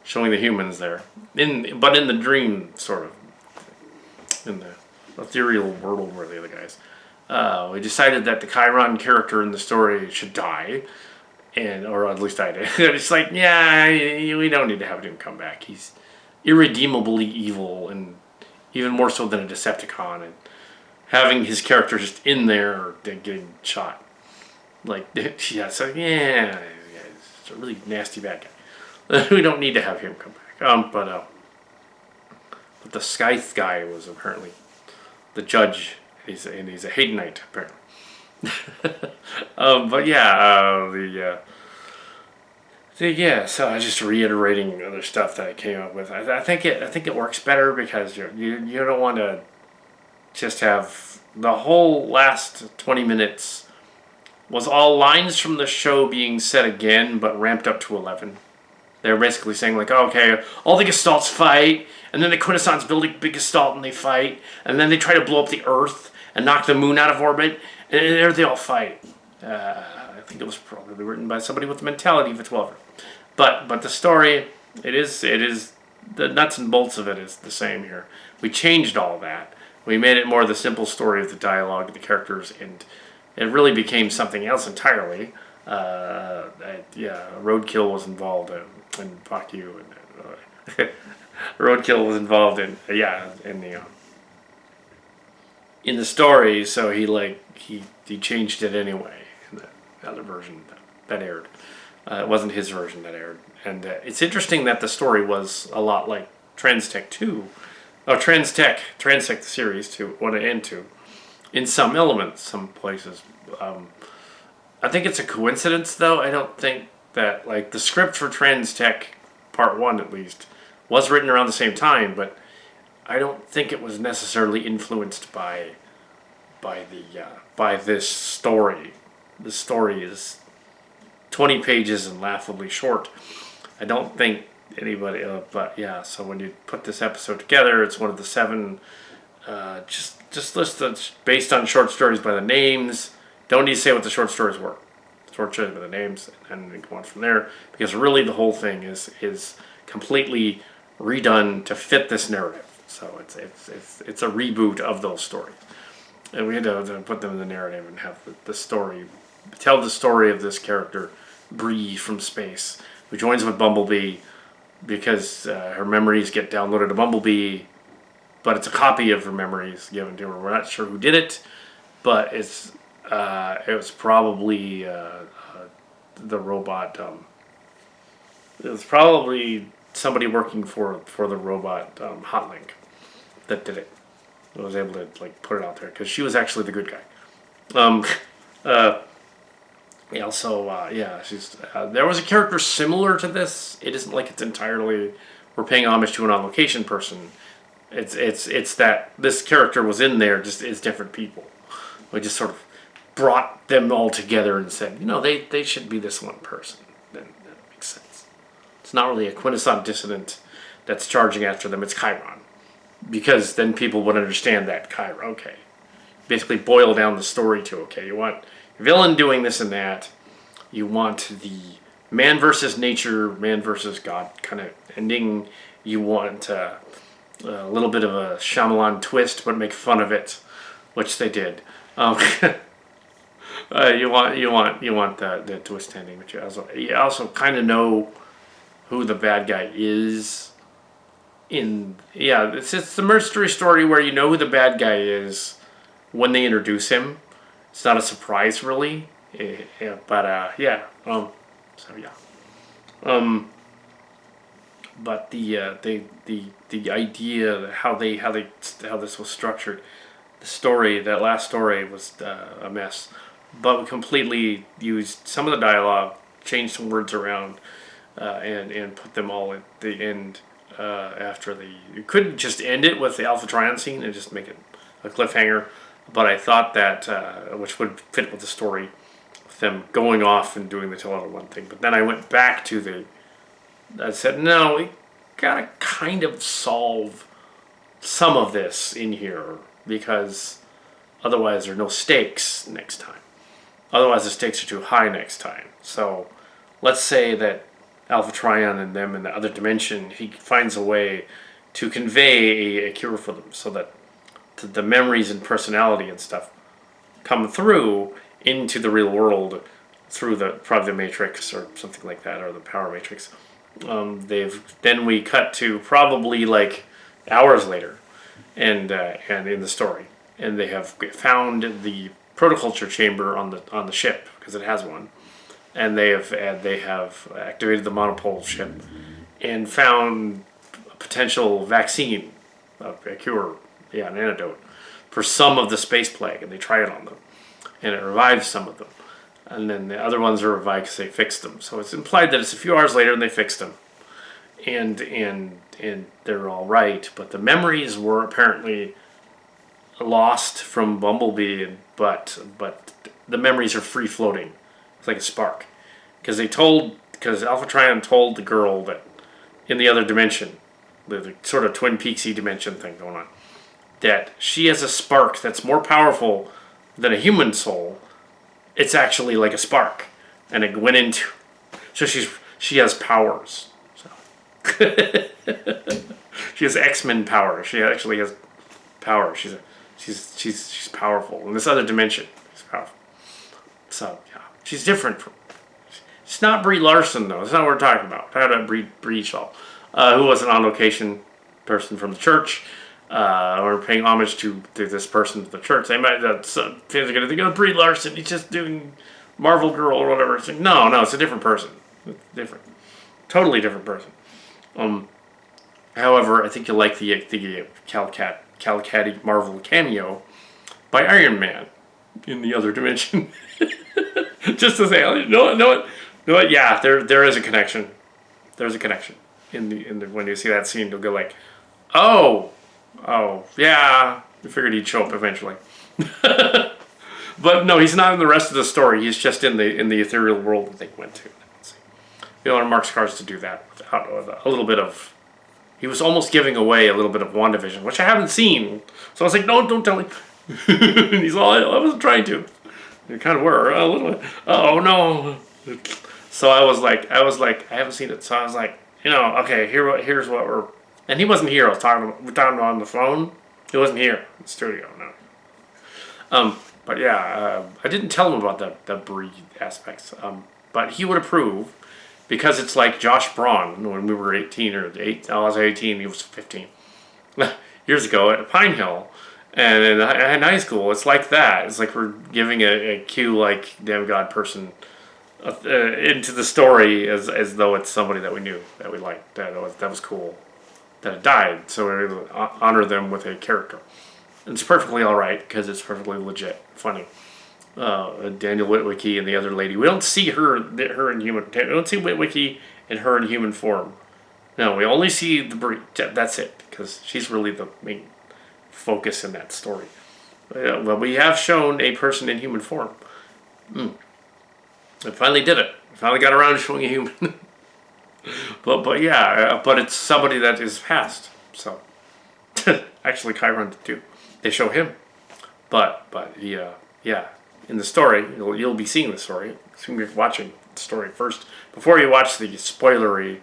showing the humans there, but in the dream, sort of, in the ethereal world where the other guys. We decided that the Chiron character in the story should die, or at least I did. It's like, yeah, we don't need to have him come back. He's irredeemably evil, and even more so than a Decepticon, and having his character just in there getting shot. Like, yeah, so yeah, it's a really nasty bad guy. We don't need to have him come back. But the Scythe guy was apparently the judge. He's a Haydenite, apparently. But yeah, so I just reiterating other stuff that I came up with. I think it works better because you don't want to just have the whole last 20 minutes was all lines from the show being said again, but ramped up to 11. They're basically saying, like, oh, okay, all the Gestalts fight, and then the Quintessons build a big Gestalt and they fight, and then they try to blow up the Earth and knock the moon out of orbit, and there they all fight. I think it was probably written by somebody with the mentality of a 12er. But the story, it is the nuts and bolts of it is the same here. We changed all that. We made it more the simple story of the dialogue of the characters, and it really became something else entirely. Roadkill was involved in fuck you, and Roadkill was involved in the story, so he changed it anyway in the other version that aired. It wasn't his version that aired, and it's interesting that the story was a lot like Transtech 2, Transtech the series 2, 1 and 2, in some elements, some places. I think it's a coincidence, though. I don't think that, like, the script for Transtech Part 1, at least, was written around the same time, but I don't think it was necessarily influenced by this story. The story is 20 pages and laughably short. I don't think anybody. But yeah, so when you put this episode together, it's one of the 7. Just list that's based on short stories by the names. Don't need to say what the short stories were. Short stories by the names, and then go on from there. Because really, the whole thing is completely redone to fit this narrative. So it's a reboot of those stories, and we had to put them in the narrative and have the story, tell the story of this character, Bree from space, who joins with Bumblebee because her memories get downloaded to Bumblebee, but it's a copy of her memories given to her. We're not sure who did it, but it was probably the robot. It was probably somebody working for the robot Hotlink that did it. I was able to put it out there because she was actually the good guy. Yeah. So she's there was a character similar to this. It isn't like it's entirely we're paying homage to an on location person. It's that this character was in there, just as different people. We just sort of brought them all together and said, they should be this one person. Then that makes sense. It's not really a quintessential dissident that's charging after them. It's Chiron. Because then people would understand that Chiron. Okay. Basically boil down the story to, okay, you want villain doing this and that. You want the man versus nature, man versus God kind of ending. You want a little bit of a Shyamalan twist, but make fun of it, which they did. You want the twist ending, but you also kind of know who the bad guy is. It's the mystery story where you know who the bad guy is when they introduce him. It's not a surprise, really. But the idea how this was structured, that last story was a mess. But we completely used some of the dialogue, changed some words around, and put them all at the end. You couldn't just end it with the Alpha Trion scene and just make it a cliffhanger. But I thought that, which would fit with the story, with them going off and doing the Tell One thing. But then I went back to I said, no, we gotta kind of solve some of this in here, because otherwise there are no stakes next time. Otherwise the stakes are too high next time. So let's say that Alpha Trion and them in the other dimension, he finds a way to convey a cure for them so that the memories and personality and stuff come through into the real world through probably the Matrix or something like that, or the Power Matrix. Then we cut to probably hours later, and in the story, and they have found the protoculture chamber on the ship, because it has one, and they have activated the monopole ship and found a potential vaccine, a cure, an antidote for some of the space plague, and they try it on them, and it revives some of them, and then the other ones are revived because they fixed them. So it's implied that it's a few hours later and they fixed them, and they're all right, but the memories were apparently lost from Bumblebee, but the memories are free floating. It's like a spark, because Alpha Trion told the girl that in the other dimension, the sort of Twin Peaksy dimension thing going on, that she has a spark that's more powerful than a human soul. It's actually like a spark, and it went into. So she has powers. So she has X-Men power. She actually has power. She's powerful in this other dimension. She's powerful. So yeah, she's different. It's not Brie Larson though. That's not what we're talking about. We're talking about Brie Shaw, who was an on-location person from the church. Or paying homage to this person at the church. They might fans are going to think, oh, Brie Larson, he's just doing Marvel Girl or whatever. It's like, no, it's a different person. It's different, totally different person. However, I think you'll like the Calcatty Marvel cameo by Iron Man in the other dimension. Just to say, you know what? Yeah, there is a connection. There's a connection in the when you see that scene, you'll go like, oh yeah, I figured he'd show up eventually. But no, he's not in the rest of the story. He's just in the ethereal world that they went to. We wanted Mark Skars to do that without a little bit of. He was almost giving away a little bit of WandaVision, which I haven't seen. So I was like, no, don't tell me. And he's all, I wasn't trying to. You kind of were a little. Oh no. So I was like, I haven't seen it. So I was like, okay, here's what we're. And he wasn't here. We're talking on the phone. He wasn't here in the studio. No. But yeah, I didn't tell him about the breed aspects. But he would approve because it's like Josh Braun when we were 18 or 8. I was 18. He was 15 years ago at Pine Hill. And in high school, it's like that. It's like we're giving a cue like demigod person into the story as though it's somebody that we knew, that we liked, that was cool, that it died. So we're able to honor them with a character. And it's perfectly all right because it's perfectly legit, funny. Daniel Whitwicky and the other lady. We don't see her in human. We don't see Whitwicky and her in human form. No, we only see the breed. That's it, because she's really the main focus in that story. Well, we have shown a person in human form. I finally did it. I finally got around to showing a human. but yeah, but it's somebody that is past. So actually, Chiron did too. They show him, but yeah. In the story, you'll be seeing the story. So you're watching the story first before you watch the spoilery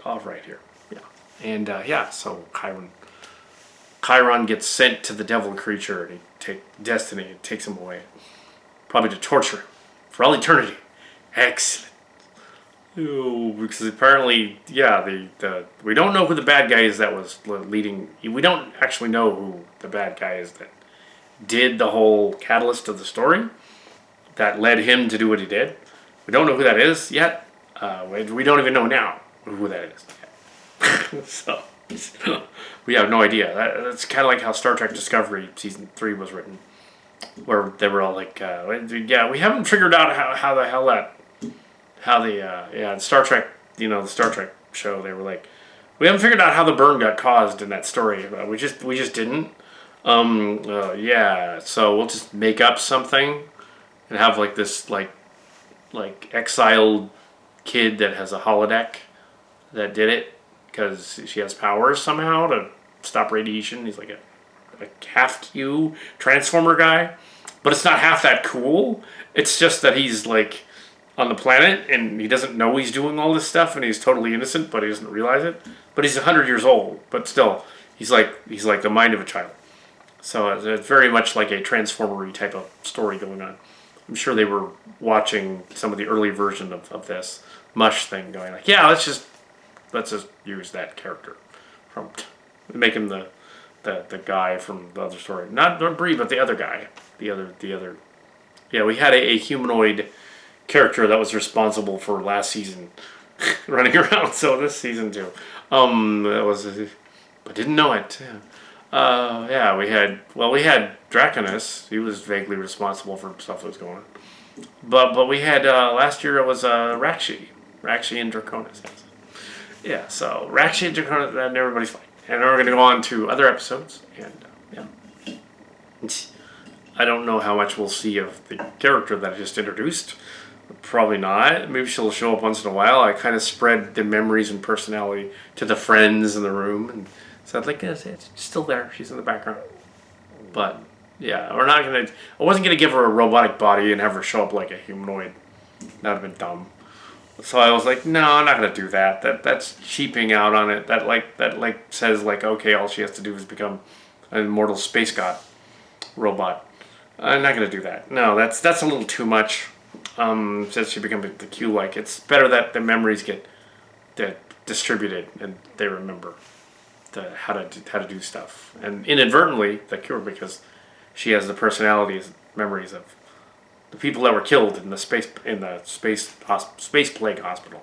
off right here. Yeah, and so Chiron gets sent to the devil creature, and Destiny takes him away, probably to torture him for all eternity. Excellent. Ooh, because apparently, we don't know who the bad guy is that was leading. We don't actually know who the bad guy is that did the whole catalyst of the story that led him to do what he did. We don't know who that is yet. We don't even know now who that is. So we have no idea. That's kind of like how Star Trek Discovery Season 3 was written, where they were all like, we haven't figured out how the Star Trek, the Star Trek show, they were like, we haven't figured out how the burn got caused in that story. We just didn't. So we'll just make up something and have like this like exiled kid that has a holodeck that did it because she has powers somehow to stop radiation. He's like a half Q transformer guy, but it's not half that cool. It's just that he's like on the planet and he doesn't know he's doing all this stuff and he's totally innocent, but he doesn't realize it. But he's 100 years old, but still he's like the mind of a child. So it's very much like a Transformer-y type of story going on. I'm sure they were watching some of the early version of this MUSH thing, going like, yeah, let's just use that character from make him the guy from the other story, not Bree, but the other guy, the other. Yeah, we had a humanoid character that was responsible for last season running around. So this season too, but didn't know it. We had Draconus. He was vaguely responsible for stuff that was going on. But we had last year it was Rakshi and Draconus. Yeah, so Rakshi and Draconus and everybody's fine. And then we're gonna go on to other episodes, and I don't know how much we'll see of the character that I just introduced. Probably not. Maybe she'll show up once in a while. I kind of spread the memories and personality to the friends in the room, and so I'd like, it's still there. She's in the background. But, yeah, we're not going to... I wasn't going to give her a robotic body and have her show up like a humanoid. That would have been dumb. So I was like, no, I'm not going to do that. That's cheaping out on it. That says, okay, all she has to do is become an immortal space god robot. I'm not going to do that. No, that's a little too much. Says she becomes the Q-like. It's better that the memories get distributed and they remember how to do stuff, and inadvertently the cure, because she has the personalities, memories of the people that were killed in the space plague hospital.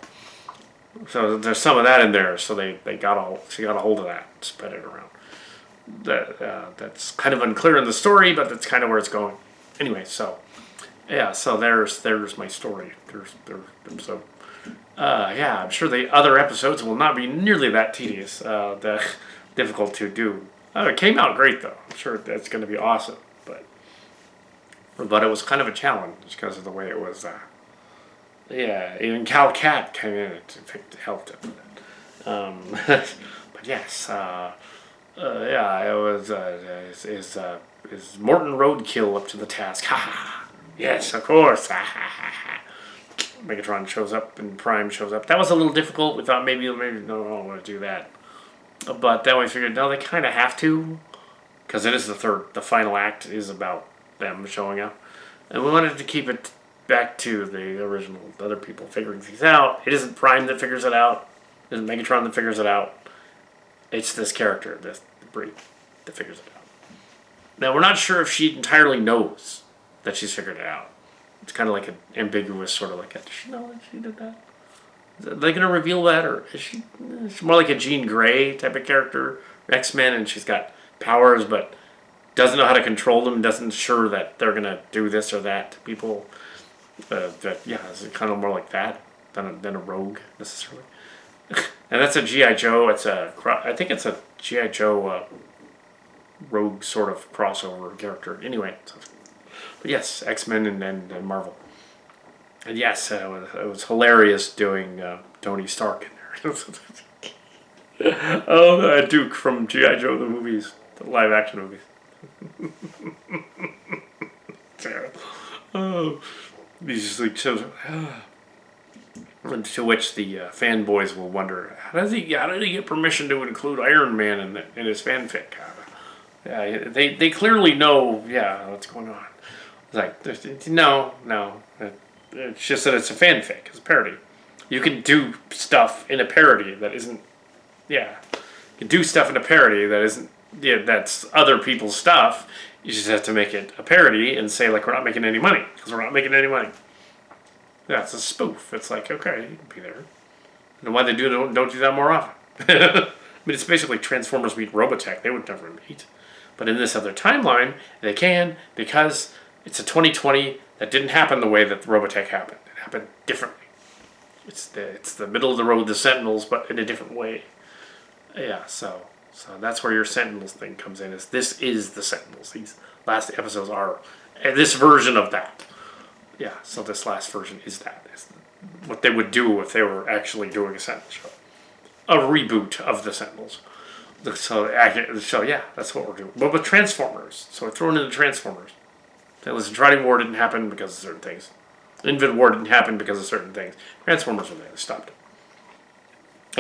So there's some of that in there. So she got a hold of that, and spread it around. That's kind of unclear in the story, but that's kind of where it's going. Anyway, so there's my story. I'm sure the other episodes will not be nearly that tedious, difficult to do. It came out great, though. I'm sure that's going to be awesome, but it was kind of a challenge because of the way it was Yeah, even Cal Cat came in to help him with it. But yes, yeah, it was is Morton Roadkill up to the task? Ha ha! Yes, of course. Ha ha ha ha. Megatron shows up and Prime shows up. That was a little difficult. We thought maybe no, I don't want to do that, but then we figured no, they kind of have to, because it is the final act is about them showing up, and we wanted to keep it back to the original, the other people figuring things out. It isn't Prime that figures it out. It isn't Megatron that figures it out. It's this character, this Brie, that figures it out. Now, we're not sure if she entirely knows that she's figured it out. It's kind of like an ambiguous sort of like, does she know that she did that? Are they going to reveal that? Or is she's more like a Jean Grey type of character, X-Men, and she's got powers, but doesn't know how to control them, doesn't sure that they're going to do this or that to people. Yeah, it's kind of more like that than a rogue, necessarily. And that's a G.I. Joe. I think it's a G.I. Joe rogue sort of crossover character. Anyway, but yes, X-Men and Marvel. And yes, it was hilarious doing Tony Stark in there. Oh, Duke from G.I. Joe, the movies, the live action movies. Oh, he's just like so. To which the fanboys will wonder, how did he get permission to include Iron Man in his fanfic? They clearly know, what's going on. It's like, no. It's just that it's a fanfic. It's a parody. You can do stuff in a parody that isn't, you can do stuff in a parody that isn't, that's other people's stuff. You just have to make it a parody and say, like, we're not making any money, because we're not making any money. Yeah, it's a spoof. It's like, okay, you can be there. And why they don't do that more often. I mean, it's basically Transformers meet Robotech. They would never meet. But in this other timeline, they can, because it's a 2020 that didn't happen the way that Robotech happened. It happened differently. It's the middle of the road, the Sentinels, but in a different way. Yeah, so that's where your Sentinels thing comes in. This is the Sentinels. These last episodes are this version of that. Yeah, so this last version is that. Is what they would do if they were actually doing a Sentinel show. A reboot of the Sentinels. So yeah, that's what we're doing. But with Transformers. So we're throwing in the Transformers. Listen, Trident War didn't happen because of certain things. Invid War didn't happen because of certain things. Transformers were there. They stopped it.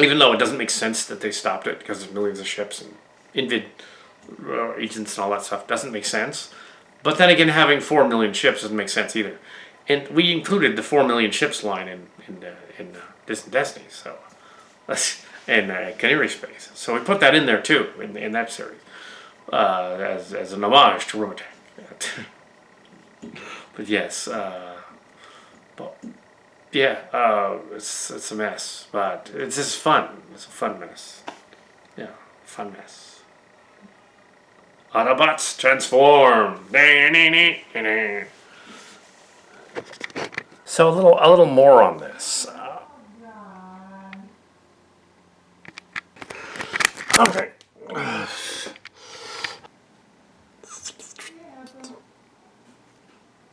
Even though it doesn't make sense that they stopped it because of millions of ships and Invid agents and all that stuff. Doesn't make sense. But then again, having 4 million ships doesn't make sense either. And we included the 4 million ships line in Destiny, so and Canary Space. So we put that in there too in that series as an homage to Robotech. But yes, it's a mess, but it's just fun. It's a fun mess. Yeah, fun mess. Autobots transform. So a little more on this. Okay.